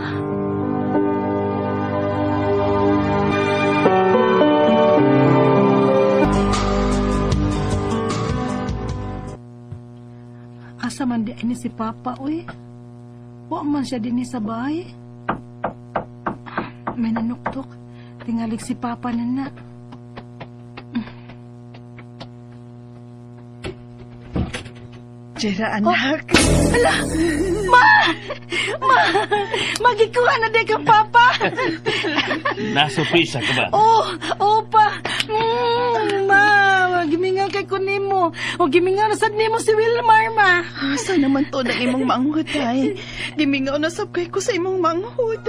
Asa man di ini si Papa, uy. Wa man siya din sa bahay. May nanuktok. Tingalig si Papa na na. Jera, anak. Ala! Ma! Ma! Magikuha na di ka, Papa! Nasurpresa ka ba? Oo pa! Ma! Gimingaw kay kunimo. O gimingaw na sad nimo si Wilmar, ma. Asa naman to ng imong manghud ay. Gimingaw na sab kay ko sa imong manghud.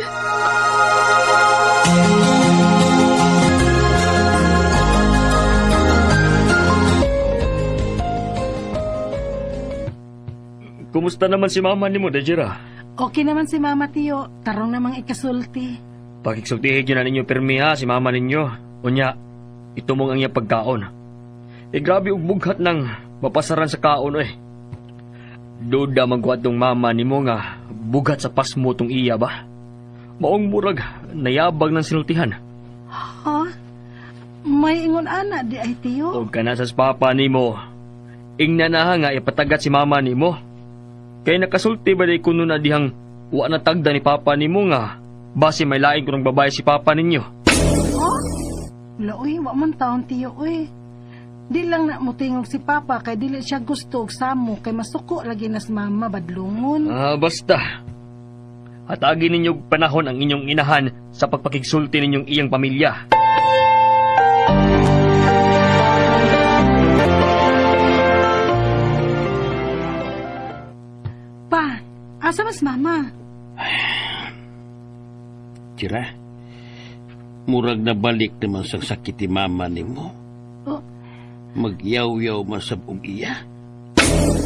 Kumusta naman si mama ni mo, Dejira? Okay naman si Mama Tiyo. Tarong namang ikasulti. Pakiksultihin nyo na ninyo pirmi ha, si mama ninyo. Unya, itumong ang iyang pagkaon. Grabe og bughat ng mapasaran sa kaon eh. Duda magkuhat tong mama ni mo nga bugat sa pasmo tong iya ba? Maong murag, nayabag ng sinultihan. Ha? May ingon ana di ay Tiyo? O ka na sa papa ni mo. Ingna na nga ipatagat si mama ni mo. Kaya nakasulti ba day kuno na dihang wa na tagda ni papa ni mo nga base may laing kunong babae si papa ninyo. Oh? Laoy, wa man taon Tiyo, uy. Di lang na mutingog si Papa kay dili siya gusto og samo kay masuko lagi nas mama badlungon. Basta. Hatagin ninyo panahon ang inyong inahan sa pagpakigsulti ninyong iyang pamilya. Pa, asa mas mama? Tira, murag na balik naman sa sakit ni mama ni mo. Oh. Magyaw-yaw masabog iya.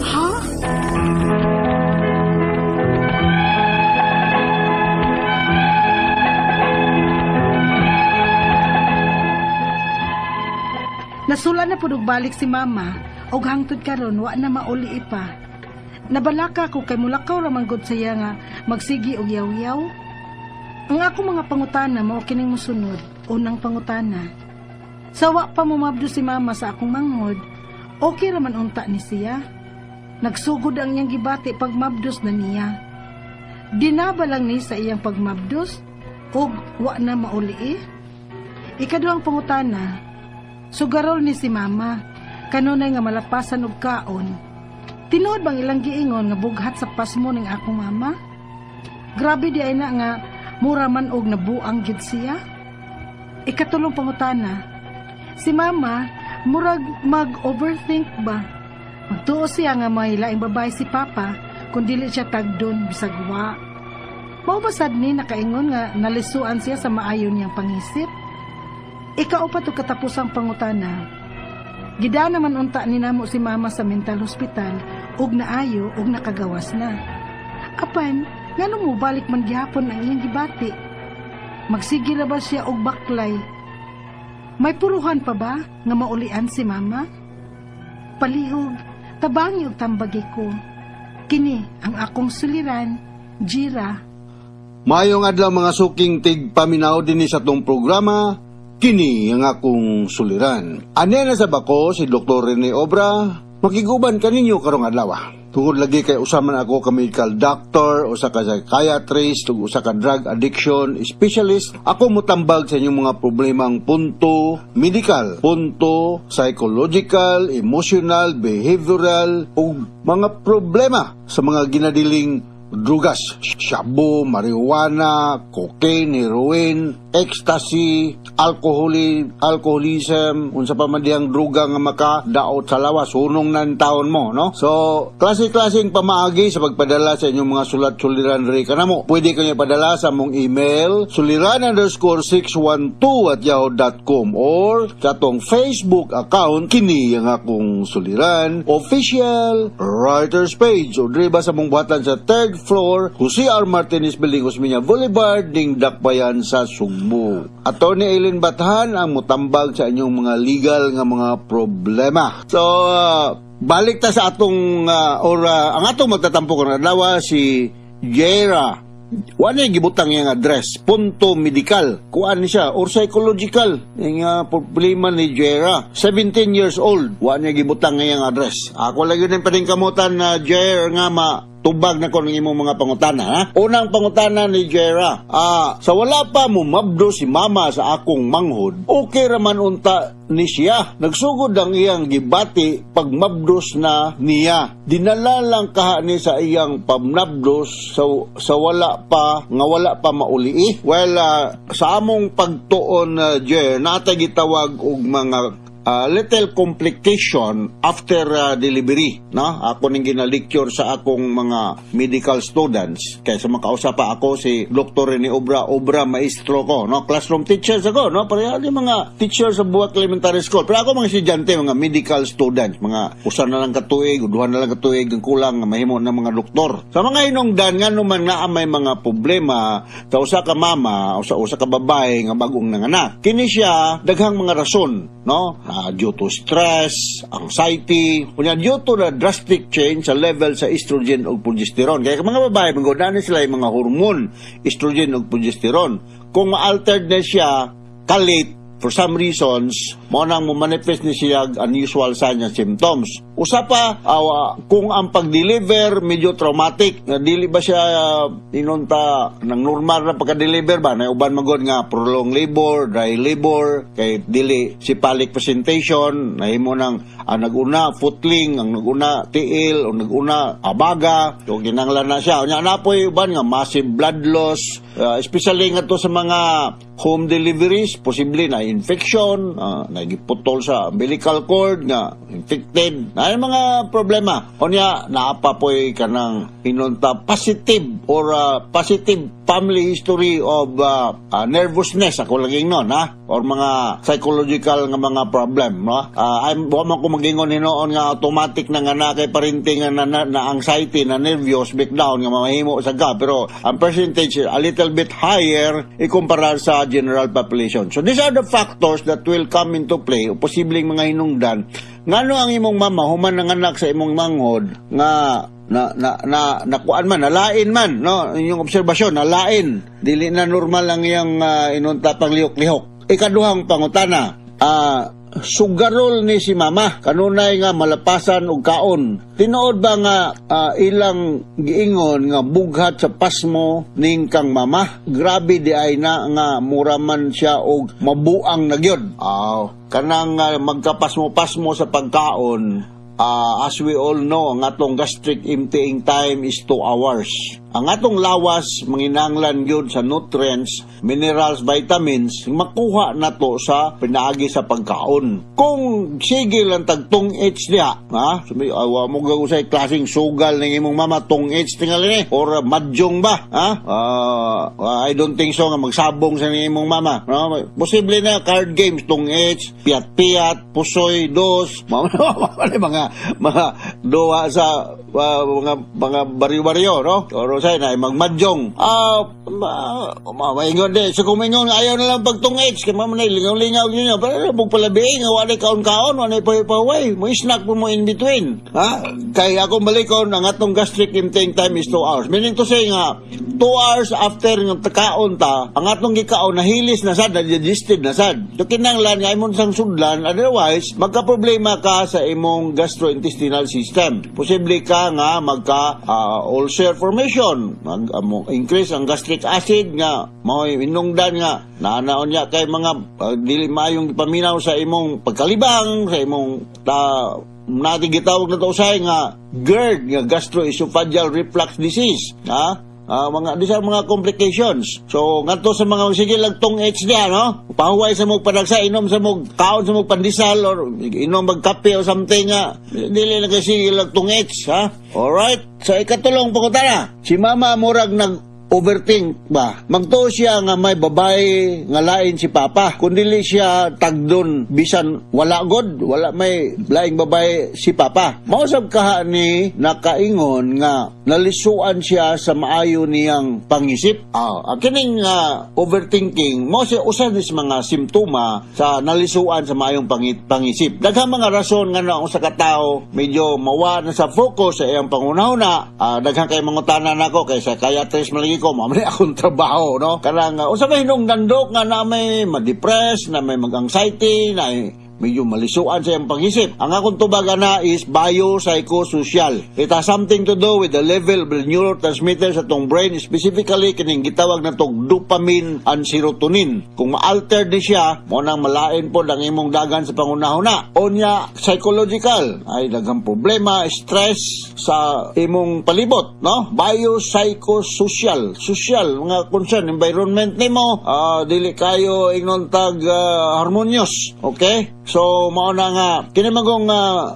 Ha? Nasula na pud og balik si mama og hangtod karon wa na mauli pa. Nabalaka ko kay mulakaw ra man gud siya nga magsigi og yaw-yaw. Ang ako mga pangutana mao kining mosunod. Unang pangutana. Sawa pa mo mabdo si mama sa akong manghod. Okay ra man unta ni siya. Nagsugod ang iyang gibati pag mabdos na niya. Dinaba lang ni sa iyang pagmabdos og wa na mauli. Ikaduhang pangutana. Sugarol ni si mama, kanunay nga malapasan og kaon. Tinuod bang ilang giingon nga bughat sa pasmo ning akong mama? Grabe di ay na nga mura man og nabuang gid siya. Ikatulong pangutana, si mama murag mag-overthink ba? Magtuo siya nga may laing babae si papa kung dili siya tagdon bisag wa. Mao ba sad ni nakaingon nga nalisuan siya sa maayo niyang pangisip? Ikaupat o katapusang pangutana. Gida naman unta ni namo si mama sa mental hospital ug naayo ug nakagawas na. Apan, ngano mo balik man gihapon ang iyang gibati? Magsige ra ba siya og baklay? May puruhan pa ba nga maulian si mama? Palihog, tabangi og tambagi ko. Kini ang akong suliran, Jira. Mayong adlaw mga suking tigpaminaw din sa tong programa. Kini ang akong suliran. Anya na sa bako si Dr. Rene Obra. Makiguban kaninyo karong adlaw. Tungod lagi kay usaman ako ka medical doctor, usa ka psychiatrist, ug usa ka drug addiction specialist. Ako motambag sa inyong mga problemang punto medical, punto psychological, emotional, behavioral ug mga problema sa mga ginadiling drugas, shabu, marijuana, cocaine, heroin, ecstasy, alcoholism, unsa pa man diyang druga nga makadaot sa lawas, unong nan taon mo, no? So, klase-klaseng pamaagi sa pagpadala sa inyong mga sulat-suliran rin kanamo. Pwede kayo padala sa mong email, suliran_612@yahoo.com or sa atong Facebook account, kini ang akong suliran, official writers page, o driba sa mong buhatan sa 3rd floor, Jose R. Martinez Building, Osmeña Boulevard, ding Dakbayan sa Sugbo. Attorney Eileen Bathan ang mutambag sa inyong mga legal nga mga problema. So, balik ta sa atong, ang atong magtatampo ko na dawa si Jera. Wala yung gibutang yung address, punto medical, kuhaan siya, or psychological, yung problema ni Jera. 17 years old, wala yung gibutang yung address. Ako lang yun yung paningkamutan na Jera nga tubag na ko ng imong mga pangutana, ha? Unang pangutana ni Jera, sa wala pa mo mabdo si mama sa akong manghod, okay raman unta ni siya. Nagsugod ang iyang gibati pag mabdos na niya. Dinala lang kaha ni sa iyang pamnabdos sa wala pa mauli. Well, sa among pagtuon, Jer, natay gitawag og mga little complication after delivery, no? Ako ning gina-lecture sa akong mga medical students. Kaya sa makausap pa ako si Dr. Rene Obra maestro ko, no? Classroom teachers ako, no? Pareha di mga teachers sa Buwak Elementary School. Pero ako mga estudyante, mga medical students, mga usan na lang katuig, uduhan na lang katuig, ang kulang mahimo na mga doktor. Sa mga hinungdan nga naman na may mga problema sa usa ka mama o sa usa ka babae nga bagong nanganak. Kini siya daghang mga rason, no? Due to stress, anxiety, kunya due to the drastic change sa level sa estrogen o progesterone. Kaya mga babae, manggunanin sila yung mga hormone, estrogen o progesterone. Kung ma-altered na siya, kalit, for some reasons, mo nang manifest ni siya unusual signs and symptoms. Usa pa, kung ang pag-deliver medyo traumatic, dili ba siya inunta ng normal na pagka-deliver ba? Na uban magod nga prolonged labor, dry labor, kay dili cephalic presentation, nahimo nang naguna footling, ang naguna tiil, o naguna abaga, so kinanglan na siya. Nya napoy uban nga massive blood loss, especially nga to sa mga home deliveries, posible na infection, nagiputol sa umbilical cord, nga infected, na mga problema. O niya, naapapoy ka ng pinunta positive or positive family history of nervousness, ako laging nun, ha? Or mga psychological nga mga problem, no? Buwan ko magingon hinoon nga automatic na nga na kay parenting na anxiety, na nervous, breakdown, nga mamahimo sa ga, pero ang percentage a little bit higher ikumpara sa general population. So these are the factors that will come into play, o posibleng mga hinungdan. Ngano ang imong mama human nanganak sa imong manghod nga nakuan man, nalain man, no? Inyong obserbasyon, nalain. Dili na normal ang iyang inunta pang lihok-lihok. Ikaduhang pangutana, sugarol ni si mama, kanunay nga malapasan og kaon. Tinuod ba nga ilang giingon nga bughat sa pasmo ning kang mama? Grabe di ay na nga muraman siya og mabuang na gyud. Kanang magkapasmo-pasmo sa pagkaon, as we all know, ang atong gastric emptying time is 2 hours. Ang atong lawas, manginanglan yun sa nutrients, minerals, vitamins, makuha na to sa pinaagi sa pagkaon. Kung sige lang tagtong H niya, awa mo gagusay klaseng sugal ng imong mama, tong H tingali or madyong ba? I don't think so nga magsabong sa imong mama. Posible na card games, tong H, piat-piat, pusoy, dos, mga doha sa mga baryo-baryo, no? Or say na magmadyong. Maingon din. So kung maingon, ayaw na lang pagtungits. Kaya mamanay, lingaw-lingaw niyo. Pero pagpalabi, nga wala kaon-kaon, wala paway. Mo snack po mo in between. Kaya akong balikon, ang atong gastric emptying time is 2 hours. Meaning to say nga, 2 hours after ng kaon ta, ang atong gikaon, nahilis na sad, na-digested na sad. So kinanglan, nga imong sang sudlan, otherwise, magka-problema ka sa imong gastrointestinal system. Posible ka nga magka-ulcer formation, increase ang gastric acid nga mao'y inungdan nga naanaon niya kay mga dili maayong paminaw sa imong pagkalibang, sa imong natin gitawag na to usay nga GERD, nga gastroesophageal reflux disease, these are mga complications. So ngadto sa mga sige lagtong H niya, no? Pahuway sa mog padagsa, inom sa mog kaon sa mog pandesal or inom magkape or something nga dili na kasi lagtong H, ha? Alright. So ikatulong pangutana, si mama murag overthink ba? Magtuo siya nga may babae nga lain si papa. Kundili siya tagdon bisan wala god, wala may laing babae si papa. Mausab kaha ni nakaingon nga nalisuan siya sa maayo niyang pangisip. Kining overthinking mo siya usa sa mga simptoma sa nalisuan sa maayong pangisip. Daghang mga rason nga na usa ka tawo medyo mawa na sa focus sa iyang pangunahuna. Daghang kay mangutana nako kay psychiatrist malagi ko, mamali akong trabaho, no? Karang, unsa may hinungdandok nga na may ma-depress, na may mag-anxiety, na medyo malisuan sa iyang pag-isip. Ang akong tubaga na is biopsychosocial. It has something to do with the level of the neurotransmitters sa tong brain, specifically kining gitawag na tong dopamine and serotonin. Kung ma-alter di siya, mo nang malain po ang imong dagan sa pangunahuna. O niya, psychological, ay dagang problema, stress sa imong palibot, no? Biopsychosocial, social, mga concern, environment nimo, dili kayo ingnontag harmonious, okay? So, mao na nga, kinamagong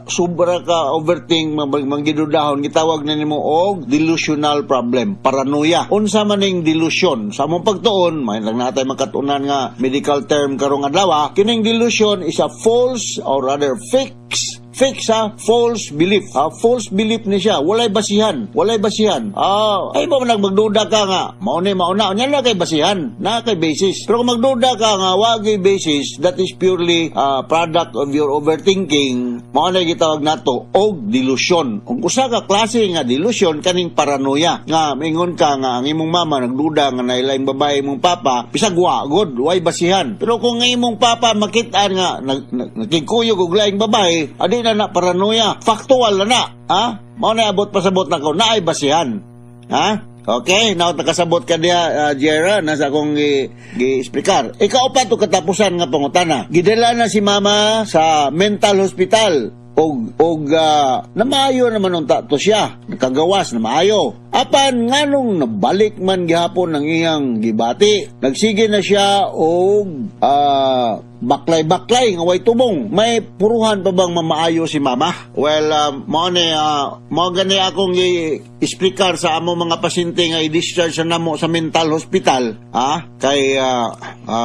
sobra ka overthink, manggidudahon, gitawag na nimo og delusional problem, paranoia. Unsa man ning delusion? Sa among pagtuon, may lang natay makatunan nga medical term karong adlaw, kining delusion is a false or rather Fake sa false belief. False belief ni siya. Walay basihan. Ay ba man magduda ka nga, mauna. Nya na kay basihan, na kay basis. Pero kung magduda ka nga, wagi basis, that is purely product of your overthinking. Mauna gitawag nato og delusion. Kung usa ka klase nga delusion, kaning paranoia. Nga, mingon ka nga, ang imong mama nagduda nga nailaing babae mong papa, bisag good, way basihan. Pero kung ang imong papa makitaan nga, nagkikuyog og laing babae, adi na paranoia. Factual na. Mauna abot pasabot na ko, na ay basihan. Okay, now nakasabot ka diya, Jera, nasa akong gi-explicar. Ikaw pa to katapusan nga pangutana. Gidala na si mama sa mental hospital. Namaayo naman ang tato siya. Nakagawas, namaayo. Apan nganong nabalik man gihapon ng iyang gibati. Nagsige na siya og baklay-baklay nga way tubong. May puruhan pa bang mamaayo si mama? Well, mo gani akong i-explicar sa amo mga pasyente nga i-discharge na mo sa mental hospital. Kay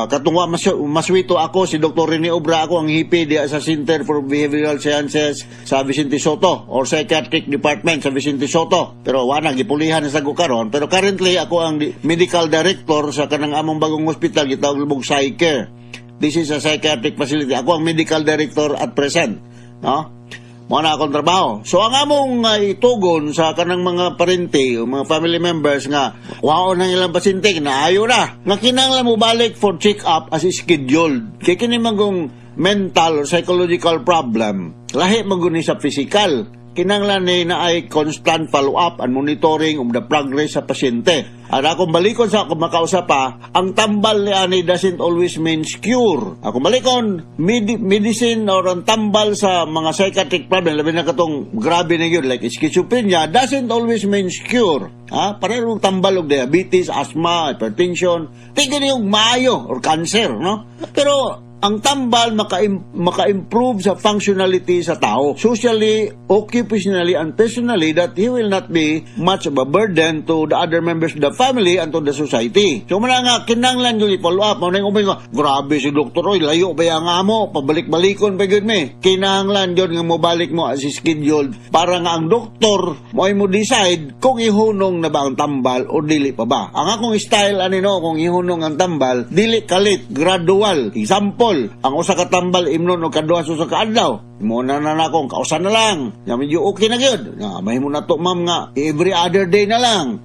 katungwa maswito ako, si Dr. Rene Obra, ako ang hipi diya sa Center for Behavioral Sciences sa Vicente Soto or Psychiatric Department sa Vicente Soto. Pero wala gipulihan na sa karon. Pero currently ako ang medical director sa kanang among bagong hospital gitawag lubog PsyCare. This is a psychiatric facility. Ako ang medical director at present. No? Muna akong trabaho. So, ang among itugon sa kanang mga parente o mga family members nga, wow ng ilang pasyente, naayo na. Nga kinanglan mo balik for check-up as scheduled. Kaya kinimagong mental or psychological problem. Lahi maguni sa physical. Kinanglan na ay constant follow-up and monitoring of the progress sa pasyente. At akong balikon sa akong makausap pa, ang tambal ni ani doesn't always means cure. Akong balikon, medicine or ang tambal sa mga psychiatric problem, labi na katong grabe na yun, like schizophrenia, doesn't always means cure. Parehong tambal og diabetes, asthma, hypertension, tignan yung maayo or cancer, no? Pero ang tambal maka-improve sa functionality sa tao. Socially, occupationally, and personally, that he will not be much of a burden to the other members of the family and to the society. So, muna nga, kinanglan yung i-follow up. Muna yung nga, grabe si doktor, oy, layo ba yung nga mo? Pabalik-balikon pa yun, me. Kinanglan yun nga mo balik mo as scheduled para nga ang doktor mo ay mo decide kung ihunong na ba ang tambal o dili pa ba. Ang akong style, kung ihunong ang tambal, dili kalit, gradual. Example, ang usa ka tambal imnon o kaduha sa usa ka adlaw. Muna na akong kausan na lang. Medyo okay na gyud. May mo na to ma'am nga every other day na lang.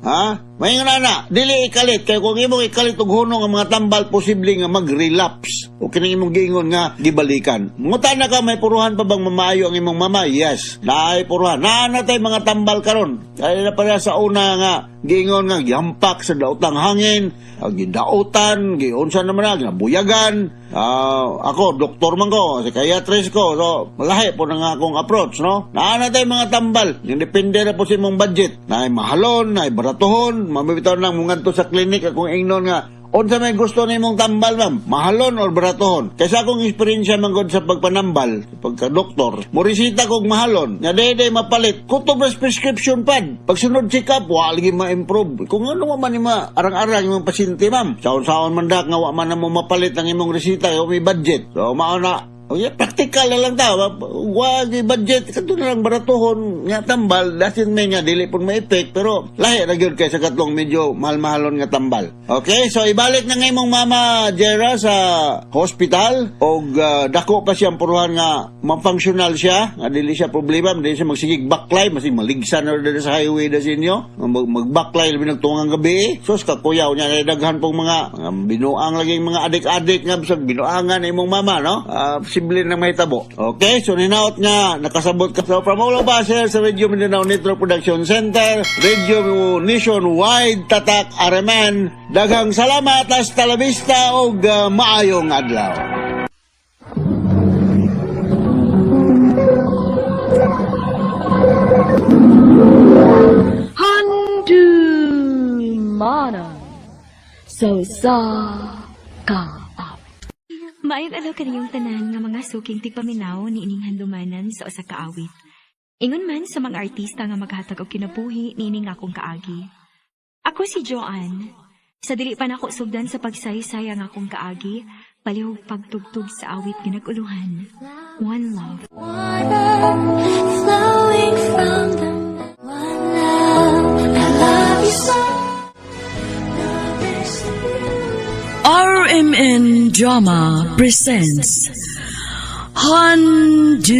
May nga na, dili ikalit. Kaya kung imong ikalit og hunong ang mga tambal, posible nga mag-relapse. O kining imong giingon nga gibalikan. Mungutan na ka, may puruhan pa bang mamaayo ang imong mama? Yes, naay puruhan. Naanatay mga tambal karon. Kaya na pala sa una nga, giingon nga gihampak sa daotang hangin, gidautan, giunsa naman na, buyagan. Ako, doktor man ko, psychiatrist ko, so malahi po na nga akong approach, no? Naanatay mga tambal, yung depende na po sa imong budget. Naay mahalon, naay baratohon, mabibitaw lang mong sa klinik, akong ingnon nga, unsa may gusto ni mong tambal, ma'am? Mahalon or baratohon? Kaysa akong experience man sa pagpanambal, pagka-doktor, morisita kong mahalon, nga day mapalit, kutob na prescription pad. Pag sunod check-up, lagi ma-improve. Kung ano man ima, arang-arang yung pasyente, ma'am. Saon-saon man dak, nga man na mo mapalit ang imong resita, yung may budget. So, mauna, practical na lang daw. Wag budget. Kato na lang baratuhon nga tambal. Dasin may nga, dili po may effect. Pero lahi na yun kay sa katlong medyo mahal-mahalon nga tambal. Okay, so ibalik na ngayon mong mama Jera sa hospital. O dako pa siyang puruhan nga ma-functional siya. Nga dili siya problema. Dili siya magsigig baklay. Masig maligsan na rin sa highway na sinyo. Mag-baklay labi nagtungang gabi. So kakuyaw niya daghan pong mga binuang laging mga adik-adik nga bisag binuangan na imong mama, no? Posible na may tabo. Okay, so ninaot nga, nakasabot ka. So from all of us here sa Radio Mindanao Network Production Center, Radio Nationwide, Tatak Araman, daghang salamat, hasta la vista, og maayong adlaw. Mana so sa ka. Maayong alaw kaniyong tanan nga mga suking tigpaminaw ni ining handumanan sa usa ka awit. Ingon man sa mga artista nga maghatag og kinabuhi ni ining akong kaagi. Ako si Joanne, Sa dili pa nako sugdan sa pagsaysay ang akong kaagi, palihog pagtugtog sa awit nga naguluhan. One love. Flowing from the one love, I love you so. RMN Drama presents Handumanan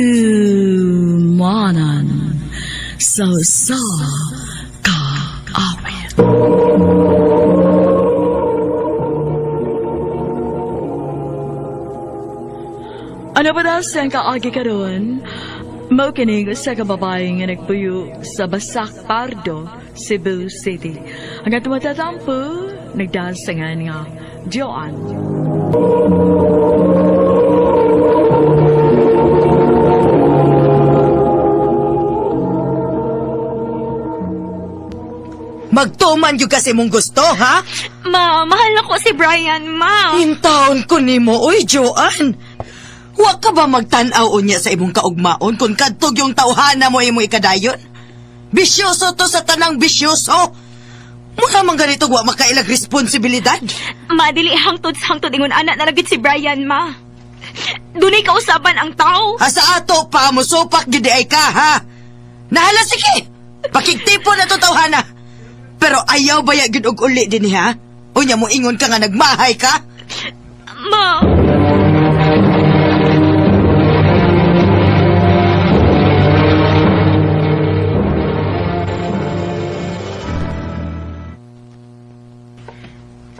sa kaawit. Ano ba daw siyang kaagi karon? Maukinig sa kababae nga nagpuyo sa Basak Pardo, Cebu City. Ang atong matatampo, nagdasangan nga Joan. Magtuman yung kasi mong gusto, ha? Ma, mahal ako si Brian, ma. Hintaon ko ni mo, oy, Joan. Wa ka ba magtanaw niya sa imong kaugmaon kung kadtog yung tawhana mo imo ikadayon? Bisyoso to sa tanang bisyoso. Muna man ganito wa makailag responsibilidad. Ma, dili hangtod ingon anak na lagit si Brian, ma. Dunay kausaban ang tao. Sa ato pa mo sopak gid ay ka, ha? Nahala sige. Pakigtipo na to tawhana. Pero ayaw ba ya gid og uli din ha? Unya mo ingon ka nga nagmahay ka? Ma.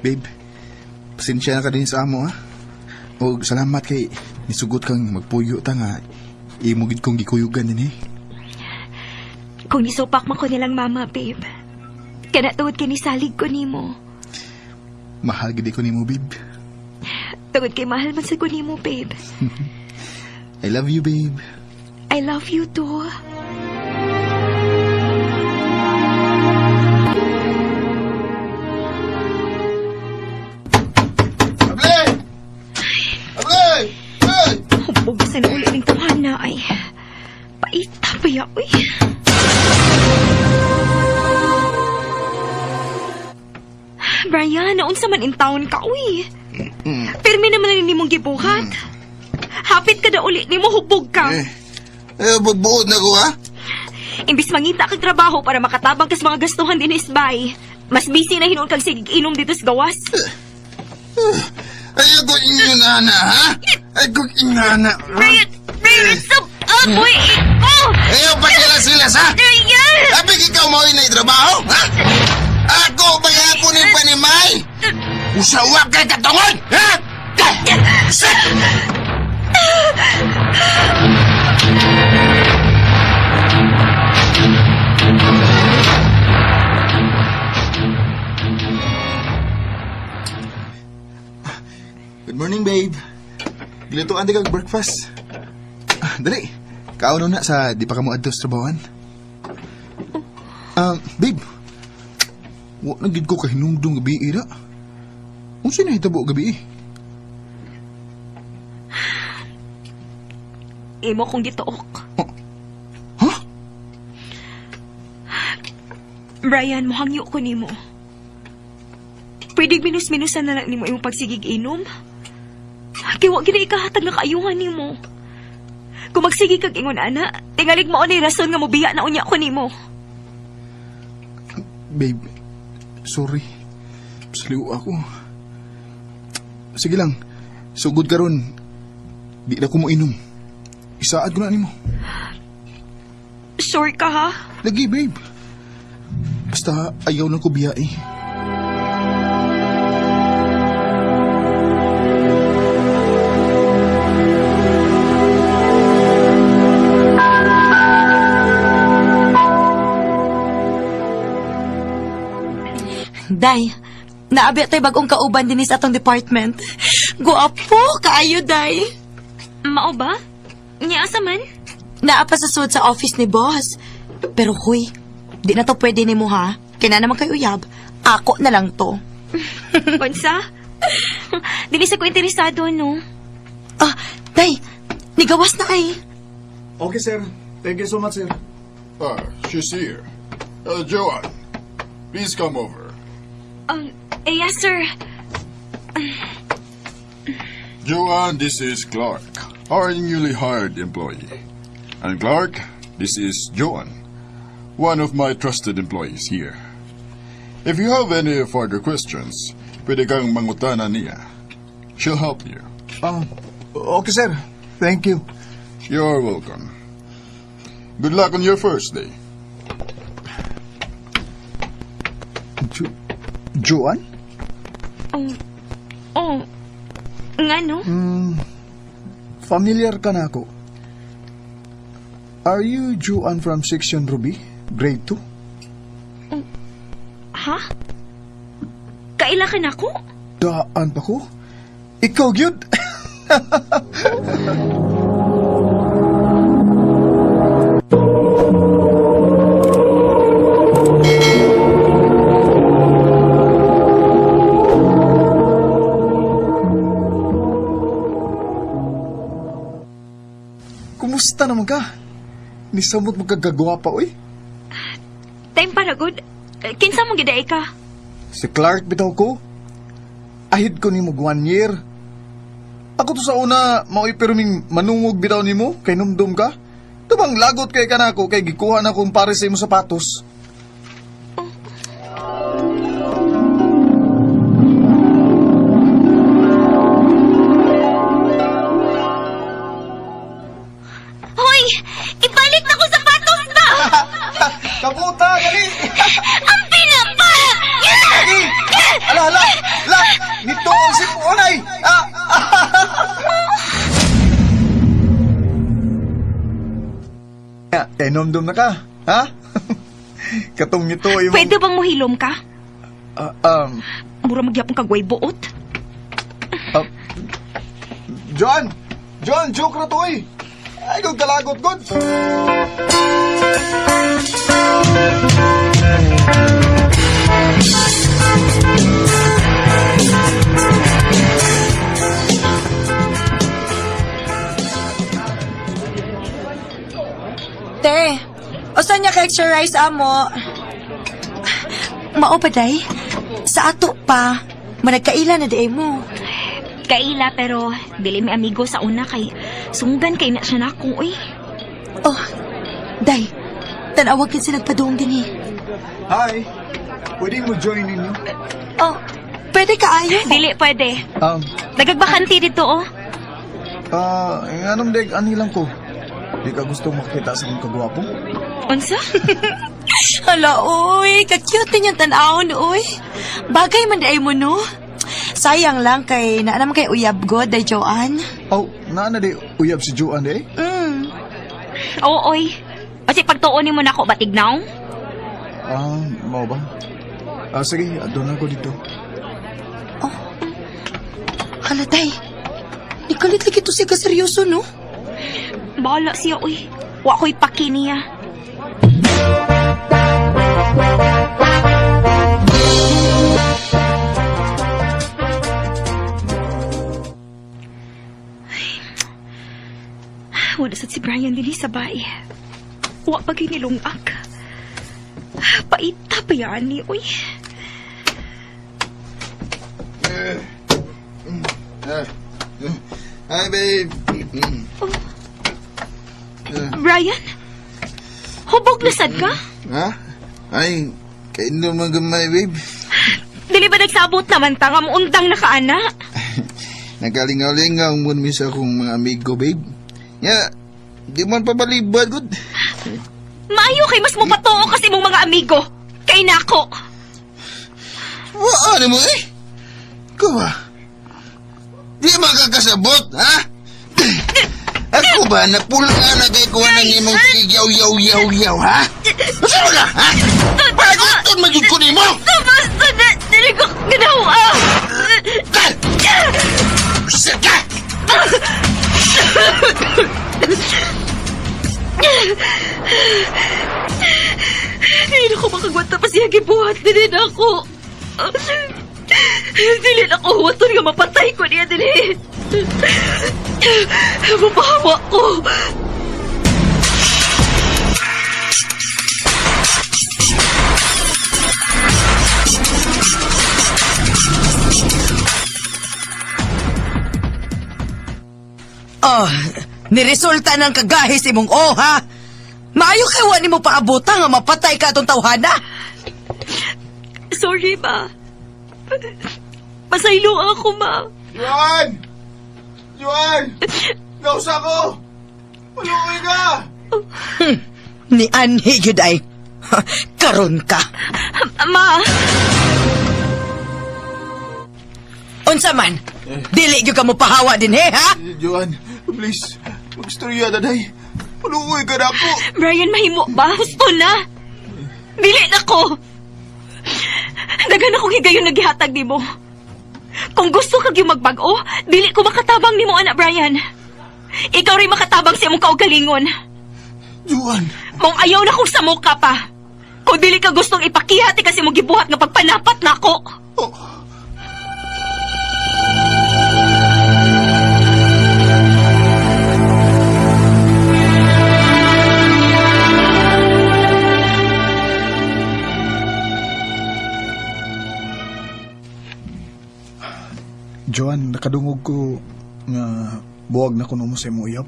Babe, pasensya na ka din sa amo, ha? O salamat kay nisugot kang magpuyo ta nga imugid kong gikuyugan din, eh. Kung nisupak man ko nilang mama, babe. Kanatuod ka ni salig ko nimo. Mahal gid ko nimo, babe. Tugod kay mahal man sa ko nimo, babe. I love you, babe. I love you too. Huwag sa nauli ng tawhana ay paita pa ya, uy. Brian, naunsa man in town ka, uy. Pirmi naman na nimong gibuhat. Hapit ka na uli, nimo hubog ka. Magbuod na ko, ha? Imbis mangita kag trabaho para makatabang kas mga gastuhan din isbay, mas busy na hinuon kag sigig-inom dito sa gawas. Ayaw ko ingana, ha? Ayaw ko ingana. Brian, stop! Boy, iko! Ayaw pa sila, ha? Brian! Kapag ikaw mo na trabaho, ha? Ako bayapunin pa ni May! Usawag kay katungon, ha? Good morning, babe. Gilutuan di kag breakfast. Dali. Kauno na sa di pa ka mo adto sa trabawan. Babe. Wa na gid ko kahinumdum gabi ira. Unsa na hitabo gabi? Imo kong gituok. Huh? Brian, mohangyo ko nimo. Pwede minus-minusan na lang nimo imong pagsigig-inom. Kaya wag gina ikahatag na kaayuhan nimo. Kung magsigi kag ingon ana, tingalig mo ni rason nga mobiya na unya ko nimo. Babe, sorry. Saliw ako. Sige lang. Sugod ka ron. Di na ko mo inom. Isaad ko na nimo. Sure ka ha? Lagi, babe. Basta ayaw lang ko biya eh. Day, naabi tayo bagong kauban din sa atong department. Guwapo, kaayo, Day. Mao ba? Nya asa man? Naapa sa sud sa office ni boss. Pero huy, di na to pwede ni mo ha. Kaya na naman kayo uyab. Ako na lang to. Unsa? Dili sa ko interesado, no? Day, nigawas na ay. Okay, sir. Thank you so much, sir. She's here. Joan, please come over. Yes, sir. Joanne, this is Clark, our newly hired employee. And Clark, this is Joanne, one of my trusted employees here. If you have any further questions, pwede kang mangutana niya. She'll help you. Okay, sir. Thank you. You're welcome. Good luck on your first day. Joanne? Nga no? Familiar ka na ako. Are you Joanne from Section Ruby? Grade 2? Ha? Kaila ka na ko? Daan pa ko? Ikaw, gyud? Kumusta naman ka? Nisamot mo kagagawa pa, oy? Time para good. Kinsa mong giday ka? Si Clark bitaw ko. Ahid ko ni mo 1 year. Ako to sa una, mao'y perming manungog bitaw ni mo, kay numdum ka. Tumang lagot kay ka na ako, kay gikuha na akong pare sa imo sapatos. Hoy! Ibalik na ko sapatos ba? Kaputa, gali! Ang pinapa! Lagi! Ala! Nito ang sipunay! Kay numdum na ka, ha? Katong nito yung... Pwede bang mohilom ka? Mura magyapong kagway buot? John, joke na to eh. Ay, kung kalagot, good. Te, usan niya ka-extra rice amo? Mao pa day? Sa ato pa, managkaila na di mo. Kaila pero dili mi amigo sa una kay sunggan kay na siya nako oy. Oh, day, tanawag kin sila nagpaduong din eh. Hi, pwede mo join ninyo? Oh, pwede ka ayo? Dili pwede. Nagagbakanti dito oh. Anong deg, anilang ko? Di ka gusto makita sa mga kagwapo? Unsa? Hala, oy, ka-cute din yung tanawon, oy. Bagay man di mo, no? Sayang lang kay naanam kay uyab god day Joanne. Oh, naana di uyab si Joanne eh? Oo, oy. Kasi pagtuunin mo na ako batignaw? Mau ba? Sige, doon ako dito. Oh. Hala, day. Ikalit lagi to siya kaseryoso, no? Bahala siya, uy. Wa ko'y paki niya. Wala sad si Brian din sa bae. Wa pa ginilungak. Paita pa yan ni, uy. Hi, babe. Brian? Hubog na sad ka? Ha? Ay, kainom mga gamay, babe. Dili ba nagsabot naman ta nga mo undang na kaana? Nagalingaw-lingaw mo misa akong mga amigo, babe. Ya, di man pabalibad, good. Maayo kay mas mo patuo kasi mong mga amigo. Kay nako. Ano mo eh? Ikaw ba? Di makakasabot, ha? Ako ba, napulaan na kay kuha ng imong yaw, ha? Masa ba ka, ha? Paguton magiging ko ni mo! Basta na, dili ko ginawa. Sir ka! Hindi ko makagwanta pa siya gibuhat din ako. Dili na ko huwaton nga mapatay ko niya din. Mapahawa ko. niresulta ng kagahis imong ha? Maayo kay wa nimo paabota nga mapatay ka atong tawhana. Sorry, ma. Pasaylo ako, ma. Juan! Juan! Nausa ko! Maluoy ka! Ni Anhi gyud ay. Karon ka. Ma! Unsa man? Dili gyud ka mo pahawa din ha? Juan, please. Magstorya na day. Maluoy ka na ako. Brian, mahimo ba? Husto na. Dili na ko. Dagan akong higayon naghihatag ni mo. Kung gusto kag yung magbago, dili ko makatabang ni mo, anak Brian. Ikaw rin makatabang sa imong kaugalingon. Juan. Mong ayaw na kong samuka pa. Kung dili ka gustong ipakihati kasi mong gibuhat nga pagpanapat na ako. Joan, nakadungog ko nga buwag na kuno mo sa imo uyab.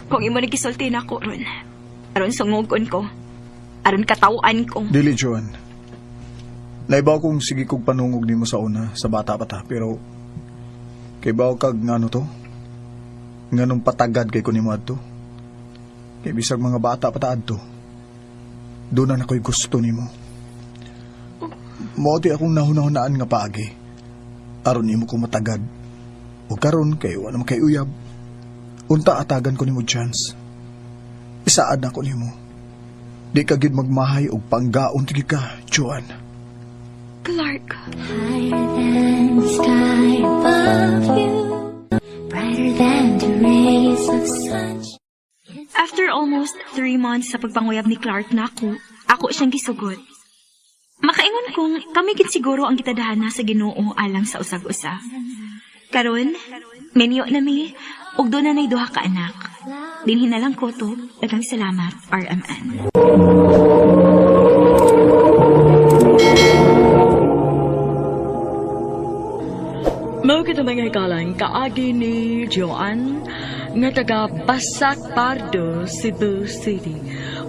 Kung imo nagisulti na ako ron, aron sungugon ko, aron katawaan ko. Dili, Joan. Naibaw kong sige kong panungog nimo sa una, sa bata pa ta, pero kay baw kag ngano to? Nganong patagad kay ko nimo adto. Kay bisag mga bata pa ta adto. Doon na ako'y gusto nimo. Mao di akong nahunahunaan nga paagi. Aron nimo ko matagad. O karon kay wala man kay uyab. Unta atagan ko nimo chance. Isaad na ko nimo. Di ka gid magmahay og panggaon tigid ka, Joan. Clark. Higher than the sky above you, brighter than the rays of sunshine. After almost 3 months sa pagpanguyab ni Clark na ako siyang gisugot. Makaingon kong kami gid siguro ang gitadahana sa Ginoo alang sa usag-usa. Karon, menyo na mi, ug doon na nay duha ka anak. Dinhin na lang ko to, daghang salamat, RMN. Mao kita mga hikalang kaagi ni Joan nga taga Basak Pardo, Cebu City.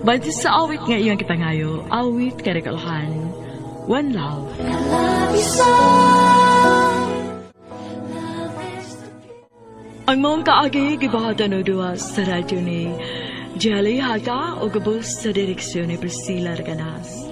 Bante sa awit nga iyang kita ngayo, awit karikalahan. One love. I love you so. Ang mong kaagi gibahatan o duwa sa radyo ni Jelly Haga o gabos sa direksyon ni Priscilla Arganas.